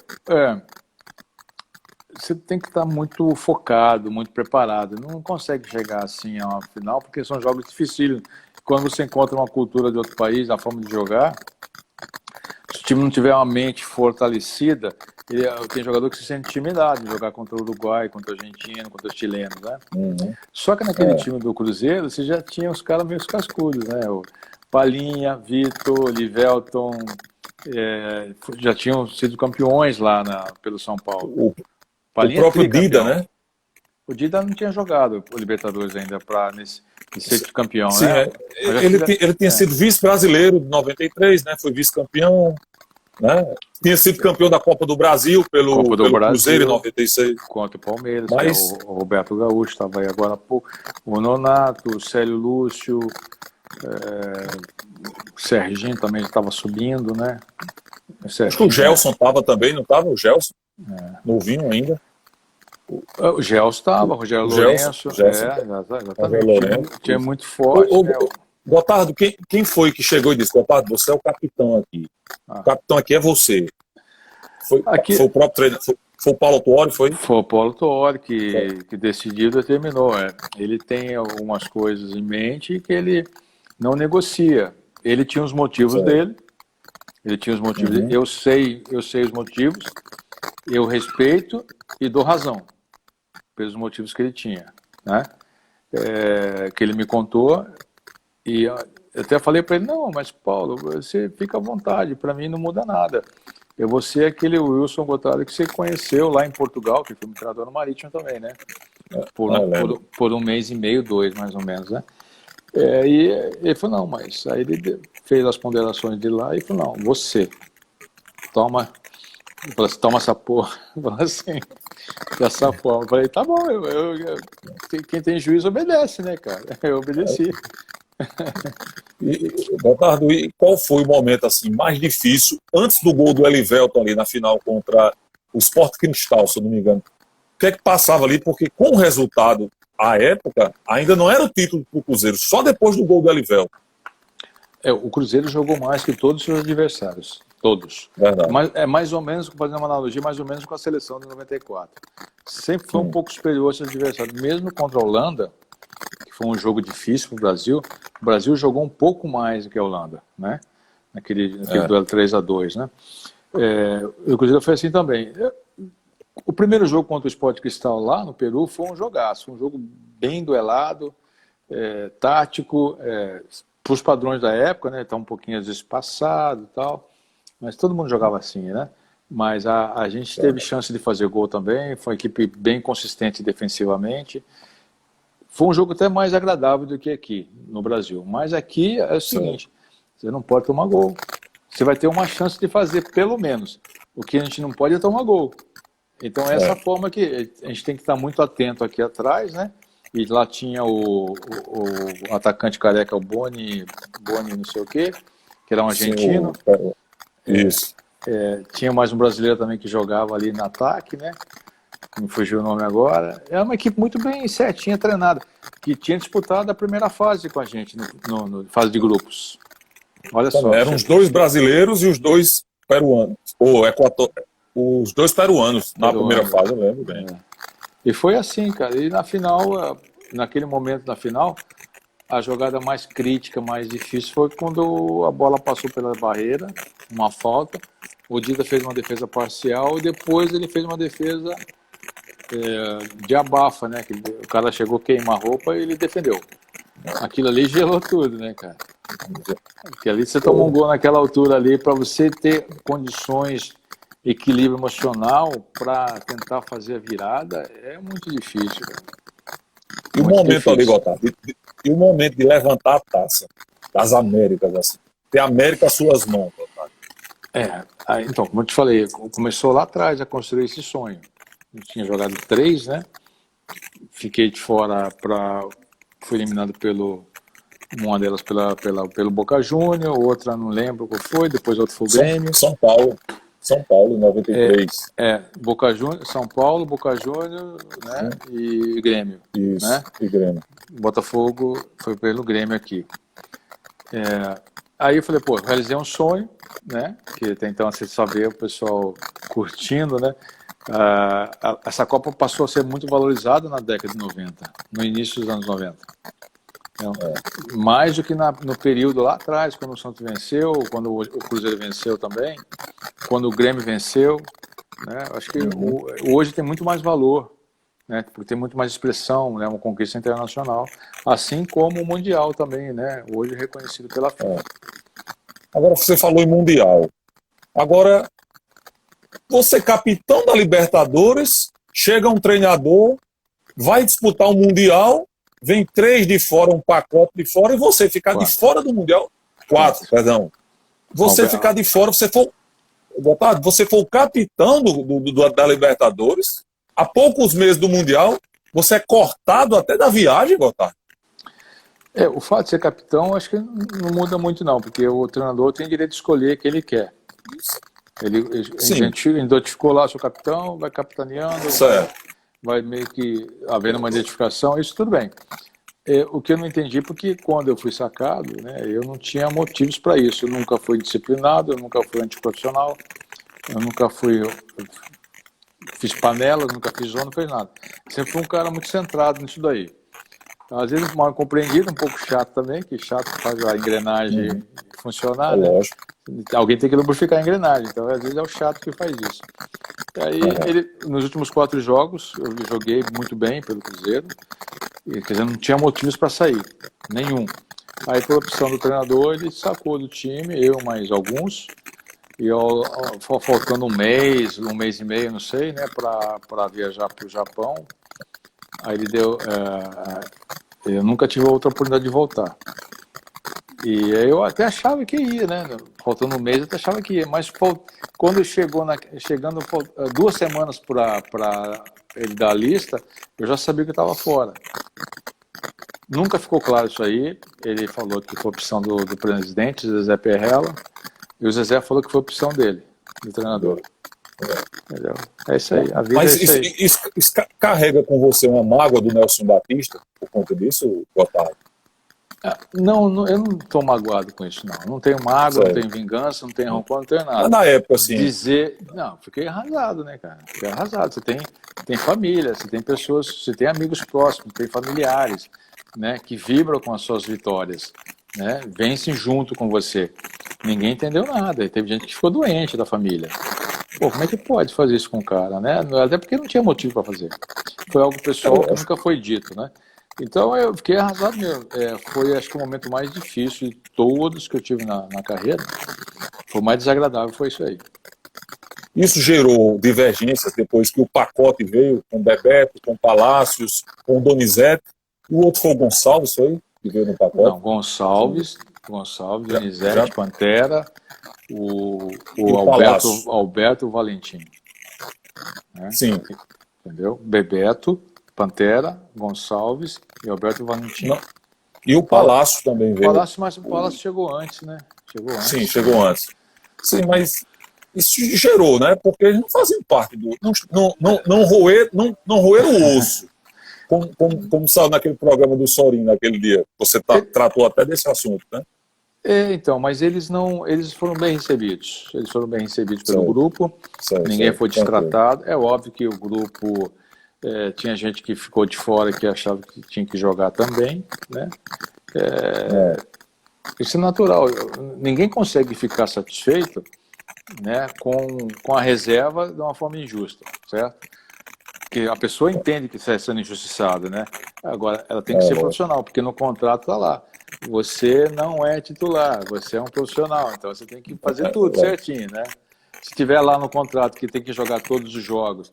você tem que estar muito focado, muito preparado. Não consegue chegar assim a uma final, porque são jogos dificílimos. Quando você encontra uma cultura de outro país, a forma de jogar, se o time não tiver uma mente fortalecida, tem jogador que se sente intimidado de jogar contra o Uruguai, contra o argentino, contra os chilenos, né? Só que naquele time do Cruzeiro, você já tinha os caras meio cascudos, né? O Palinha, Vitor, Livelton, já tinham sido campeões lá pelo São Paulo. O próprio Dida, né? O Dida não tinha jogado o Libertadores ainda para ser campeão, sim, né? Ele tinha sido vice-brasileiro de 93, né? Foi vice-campeão, né? Tinha sido campeão da Copa do Brasil pelo Cruzeiro em 96. Contra o Palmeiras, o Roberto Gaúcho estava aí agora há pouco. O Nonato, o Célio Lúcio, o Serginho também estava subindo, né? Acho que o Gelson estava também, não estava? O Gelson? Novinho ainda. O Gelson estava, o Rogério Lourenço. Exatamente. Tinha muito forte. Gotardo, quem foi que chegou e disse: Gotardo, você é o capitão aqui. O capitão aqui é você. Foi o próprio treinador. Foi o Paulo Tuori, foi? Foi o Paulo Tuori que decidiu e determinou. Ele tem algumas coisas em mente que ele não negocia. Ele tinha os motivos dele. Ele tinha os motivos dele. Eu sei os motivos. Eu respeito e dou razão pelos motivos que ele tinha, né? Que ele me contou. E eu até falei para ele: não, mas Paulo, você fica à vontade, para mim não muda nada. Eu vou ser aquele Wilson Gotardo que você conheceu lá em Portugal, que foi um treinador no Marítimo também, né? Por 1 mês e meio, 2 mais ou menos, né? E ele falou: não, mas aí ele fez as ponderações dele lá e falou: não, você toma. Eu falei assim: toma essa porra. Eu falei assim, dessa forma. Eu falei: tá bom, quem tem juízo obedece, né, cara? Eu obedeci. Gotardo, e qual foi o momento assim mais difícil antes do gol do Elivelton ali na final contra o Sport Cristal, se eu não me engano? O que é que passava ali? Porque com o resultado à época ainda não era o título para o Cruzeiro, só depois do gol do Elivelton. O Cruzeiro jogou mais que todos os seus adversários, todos. Verdade. Mas mais ou menos, fazendo uma analogia, mais ou menos com a seleção de 94. Sempre foi um pouco superior aos seus adversários, mesmo contra a Holanda, que foi um jogo difícil para o Brasil. O Brasil jogou um pouco mais do que a Holanda, né? Naquele duelo 3-2, né? O Cruzeiro foi assim também. O primeiro jogo contra o Sport Cristal lá no Peru foi um jogaço, um jogo bem duelado, tático, para os padrões da época, né? Tá um pouquinho às vezes passado e tal, mas todo mundo jogava assim, né? Mas a gente teve chance de fazer gol também, foi uma equipe bem consistente defensivamente. Foi um jogo até mais agradável do que aqui no Brasil. Mas aqui é o seguinte: você não pode tomar gol. Você vai ter uma chance de fazer, pelo menos. O que a gente não pode é tomar gol. Então, essa forma que a gente tem que estar muito atento aqui atrás, né? E lá tinha o atacante careca, o Boni não sei o quê, que era um argentino. Isso. Tinha mais um brasileiro também que jogava ali no ataque, né? Me fugiu o nome agora. É uma equipe muito bem certinha, treinada, que tinha disputado a primeira fase com a gente, no fase de grupos. Olha só. Eram os 2 brasileiros e os 2 peruanos, os 2 peruanos na primeira fase, eu lembro bem. E foi assim, cara. E na final, naquele momento da final, a jogada mais crítica, mais difícil foi quando a bola passou pela barreira, uma falta. O Dida fez uma defesa parcial e depois ele fez uma defesa de abafa, né? O cara chegou a queimar a roupa e ele defendeu. Aquilo ali gelou tudo, né, cara? Porque ali você toma um gol naquela altura ali, para você ter condições, equilíbrio emocional para tentar fazer a virada, é muito difícil. E o momento ali, Gotardo, e o momento de levantar a taça das Américas, assim, ter a América às suas mãos, Gotardo. Então, como eu te falei, começou lá atrás a construir esse sonho. Eu tinha jogado 3, né? Fiquei de fora fui eliminado uma delas pelo Boca Júnior, outra não lembro qual foi, depois outro foi o Grêmio. São Paulo, em 93. Boca Júnior, São Paulo, Boca Júnior, né? E Grêmio. Isso, né? E Grêmio. Botafogo foi pelo Grêmio aqui. Aí eu falei, realizei um sonho, né? Que até então você só vê o pessoal curtindo, né? Essa Copa passou a ser muito valorizada na década de 90, no início dos anos 90. Então, mais do que no período lá atrás, quando o Santos venceu, quando o Cruzeiro venceu também, quando o Grêmio venceu, né? Acho que hoje tem muito mais valor, né? Porque tem muito mais expressão, né? Uma conquista internacional, assim como o Mundial também, né? Hoje reconhecido pela FIFA. Agora você falou em Mundial. Agora, você capitão da Libertadores, chega um treinador, vai disputar um Mundial, vem 3 de fora, um pacote de fora, e você ficar de fora do Mundial. 4, perdão. Você ficar de fora, você foi o capitão da Libertadores, há poucos meses do Mundial, você é cortado até da viagem, Gotardo. O fato de ser capitão, acho que não muda muito não, porque o treinador tem direito de escolher quem ele quer. Ele identificou lá seu capitão, vai capitaneando, vai meio que havendo uma identificação, isso tudo bem. O que eu não entendi, porque quando eu fui sacado, né, eu não tinha motivos para isso. Eu nunca fui disciplinado, eu nunca fui antiprofissional, eu nunca fiz panelas, nunca fiz zona, não fiz nada. Sempre fui um cara muito centrado nisso daí. Às vezes mal compreendido, um pouco chato também, que chato faz a engrenagem funcionar, né? Lógico. Alguém tem que lubrificar a engrenagem, então às vezes é o chato que faz isso. E aí, nos últimos 4 jogos, eu joguei muito bem pelo Cruzeiro, quer dizer, não tinha motivos para sair, nenhum. Aí, por opção do treinador, ele sacou do time, eu mais alguns, e faltando um mês e meio, não sei, né, para viajar para o Japão. Aí ele deu. Eu nunca tive outra oportunidade de voltar. E eu até achava que ia, né? Faltando um mês, eu até achava que ia. Mas quando chegando 2 semanas para ele dar a lista, eu já sabia que eu estava fora. Nunca ficou claro isso aí. Ele falou que foi opção do presidente, Zezé Perrella, e o Zezé falou que foi opção dele, do treinador. Entendeu? É isso aí, a vida. Mas é isso aí. Isso carrega com você uma mágoa do Nelson Batista por conta disso, Gotardo? Não, eu não estou magoado com isso, não. Não tenho mágoa, não tenho vingança, não tenho rancor, não tenho nada. Mas na época, assim... Não, fiquei arrasado, né, cara? Fiquei arrasado. Você tem família, você tem pessoas, você tem amigos próximos, tem familiares, né, que vibram com as suas vitórias, né? Vencem junto com você. Ninguém entendeu nada. E teve gente que ficou doente da família. Como é que pode fazer isso com o cara, né? Até porque não tinha motivo para fazer. Foi algo pessoal que nunca foi dito, né? Então eu fiquei arrasado mesmo. Foi, acho que, o momento mais difícil de todos que eu tive na carreira. Foi o mais desagradável, foi isso aí. Isso gerou divergências depois que o pacote veio com o Bebeto, com o Palácios, com o Donizete. E o outro foi o Gonçalves, foi? Que veio no pacote? Não, Gonçalves, Donizete, Pantera, o Alberto Valentim. Né? Sim. Entendeu? Bebeto, Pantera, Gonçalves e Alberto Valentim. Não. E o Palácio também veio. Mas o Palácio chegou antes, né? Sim, chegou antes. Sim, mas isso gerou, né? Porque eles não faziam parte do... Não roeram o osso. Como saiu naquele programa do Sorin naquele dia. Você tratou até desse assunto, né? Então, mas eles foram bem recebidos. Eles foram bem recebidos pelo grupo. Ninguém foi destratado. É óbvio que o grupo tinha gente que ficou de fora que achava que tinha que jogar também, né? Isso é natural. Ninguém consegue ficar satisfeito, né, com a reserva de uma forma injusta, certo? Porque a pessoa entende que está sendo injustiçada, né? Agora, ela tem que ser profissional, porque no contrato está lá. Você não é titular, você é um profissional, então você tem que fazer tudo certinho, né? Se tiver lá no contrato que tem que jogar todos os jogos,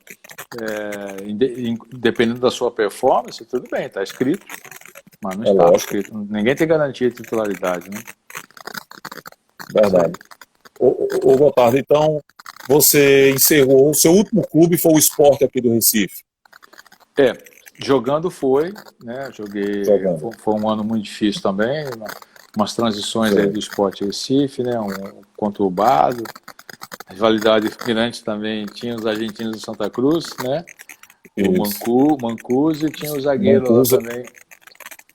dependendo da sua performance, tudo bem, está escrito, mas não está escrito. Ninguém tem garantia de titularidade, né? Verdade. Ô Gotardo, então você encerrou, o seu último clube foi o Sport aqui do Recife? Jogando foi, né? Joguei, foi um ano muito difícil também, umas transições aí do Sport Recife, né? Um conturbado, rivalidade grande também, tinha os argentinos do Santa Cruz, né? O Mancuso, e tinha o zagueiro lá também,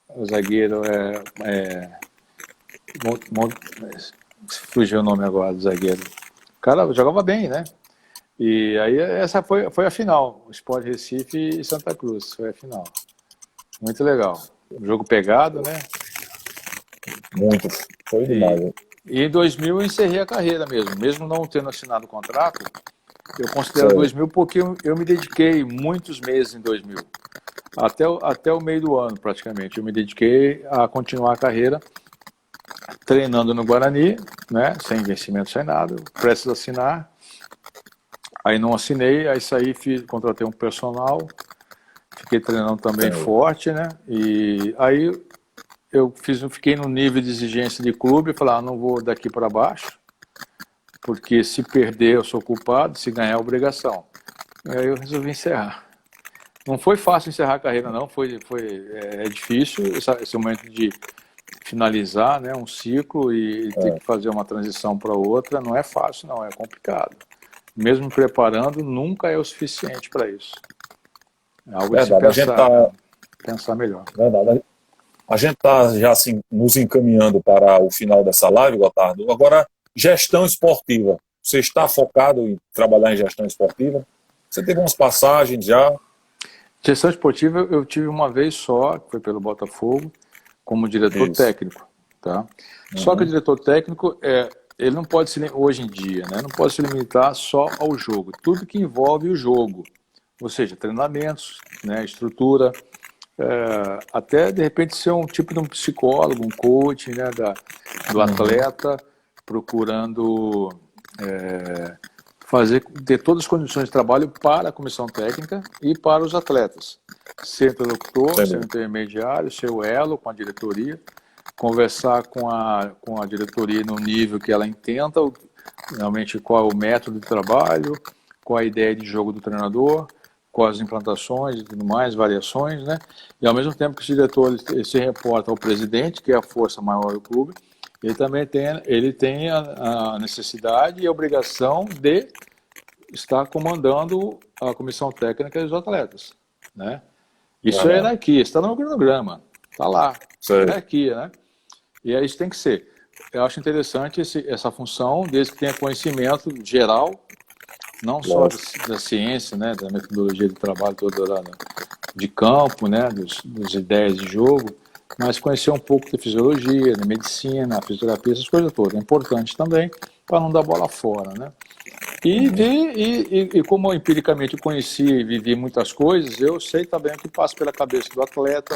o zagueiro fugiu o nome agora do zagueiro. O cara jogava bem, né? E aí essa foi a final. O Sport Recife e Santa Cruz. Foi a final. Muito legal. Um jogo pegado, né? Muito. Foi demais. E em 2000 eu encerrei a carreira mesmo não tendo assinado o contrato. Eu considero 2000 porque eu me dediquei muitos meses em 2000. Até o meio do ano, praticamente. Eu me dediquei a continuar a carreira treinando no Guarani, né? Sem vencimento, sem nada. Prestes a assinar. Aí não assinei, aí saí, contratei um personal, fiquei treinando também forte, né? E aí eu fiquei no nível de exigência de clube, falei, não vou daqui para baixo, porque se perder eu sou culpado, se ganhar é obrigação. E aí eu resolvi encerrar. Não foi fácil encerrar a carreira, não, é difícil esse momento de finalizar, né, um ciclo e ter que fazer uma transição para outra, não é fácil, não, é complicado. Mesmo preparando, nunca é o suficiente para isso. É algo de se pensar melhor. Verdade. A gente está já assim, nos encaminhando para o final dessa live, Gotardo. Agora, gestão esportiva. Você está focado em trabalhar em gestão esportiva? Você teve umas passagens já? Gestão esportiva eu tive uma vez só, que foi pelo Botafogo, como diretor técnico. Tá? Só que o diretor técnico ele não pode se, hoje em dia, né, não pode se limitar só ao jogo. Tudo que envolve o jogo, ou seja, treinamentos, né, estrutura, até de repente ser um tipo de um psicólogo, um coach, né, do atleta, procurando ter todas as condições de trabalho para a comissão técnica e para os atletas. Ser interlocutor, ser intermediário, ser o elo com a diretoria, conversar com a diretoria no nível que ela entenda, realmente qual é o método de trabalho, qual a ideia de jogo do treinador, quais as implantações e tudo mais, variações, né? E ao mesmo tempo que esse diretor se reporta ao presidente, que é a força maior do clube, ele tem a necessidade e a obrigação de estar comandando a comissão técnica dos atletas, né? Isso é hierarquia, está no cronograma, está lá, hierarquia, né? E isso tem que ser. Eu acho interessante essa função, desde que tenha conhecimento geral, não só da ciência, né, da metodologia de trabalho toda de campo, né, das ideias de jogo, mas conhecer um pouco de fisiologia, de medicina, fisioterapia, essas coisas todas. É importante também para não dar bola fora, né? E como empiricamente eu conheci e vivi muitas coisas, eu sei também o que passa pela cabeça do atleta,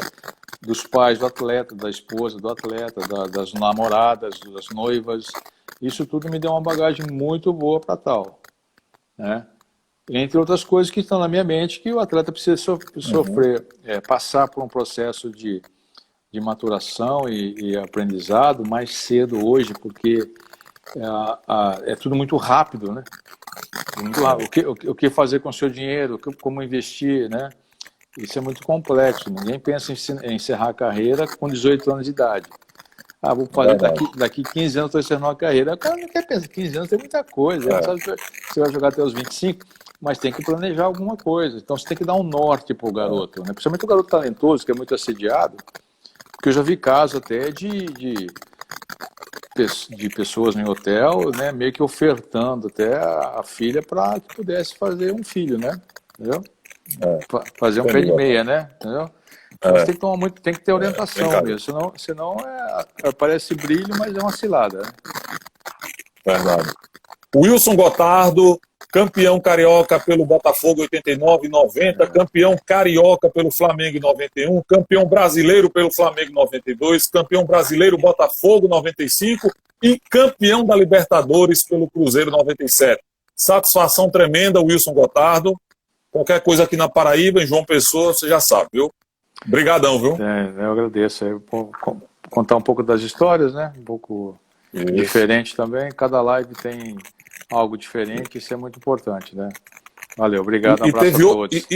dos pais do atleta, da esposa do atleta, das namoradas, das noivas. Isso tudo me deu uma bagagem muito boa para tal, né? Entre outras coisas que estão na minha mente, que o atleta precisa sofrer, passar por um processo de maturação e aprendizado mais cedo hoje, porque é tudo muito rápido, né? Muito rápido. O que fazer com o seu dinheiro, como investir, né? Isso é muito complexo. Ninguém pensa em encerrar a carreira com 18 anos de idade. Vou fazer daqui 15 anos, estou encerrando a carreira. O cara não quer pensar, 15 anos tem muita coisa. Não sabe se você vai jogar até os 25, mas tem que planejar alguma coisa. Então você tem que dar um norte para o garoto, né? Principalmente o garoto talentoso, que é muito assediado, porque eu já vi casos até de de pessoas em hotel, né, meio que ofertando até a filha para que pudesse fazer um filho, né? Entendeu? Fazer um pé de meia, né? Entendeu? Mas tem que ter orientação mesmo, senão parece brilho, mas é uma cilada. Né? Verdade. Wilson Gotardo, campeão carioca pelo Botafogo 89 e 90, campeão carioca pelo Flamengo em 91, campeão brasileiro pelo Flamengo em 92, campeão brasileiro Botafogo 95 e campeão da Libertadores pelo Cruzeiro 97. Satisfação tremenda, Wilson Gotardo. Qualquer coisa aqui na Paraíba, em João Pessoa, você já sabe, viu? Obrigadão, viu? Eu agradeço. Contar um pouco das histórias, né? Um pouco diferente também. Cada live tem algo diferente, isso é muito importante, né? Valeu, obrigado, um abraço a todos.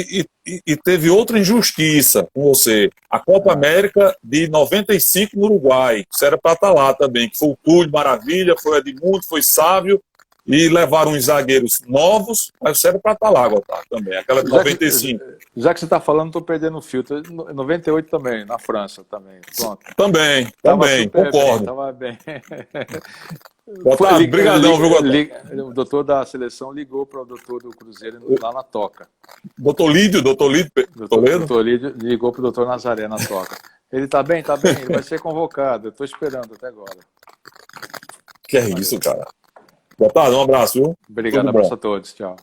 E teve outra injustiça com você. A Copa América de 95 no Uruguai. Isso era para estar lá também, que foi o Túlio Maravilha, foi Edmundo, foi Sávio, e levaram uns zagueiros novos, mas isso era para estar lá, Gotardo, também. Aquela de 95. Já que você está falando, estou perdendo o filtro. 98 também, na França também. Pronto. Também, concordo. Estava bem. Gotardo, brigadão, viu, Gotardo? O doutor da seleção ligou para o doutor do Cruzeiro lá na Toca. Doutor Lídio ligou para o doutor Nazaré na Toca. Ele está bem, ele vai ser convocado. Eu estou esperando até agora. Que é isso, cara. Gotardo, um abraço, viu? Obrigado, abraço a todos. Tchau.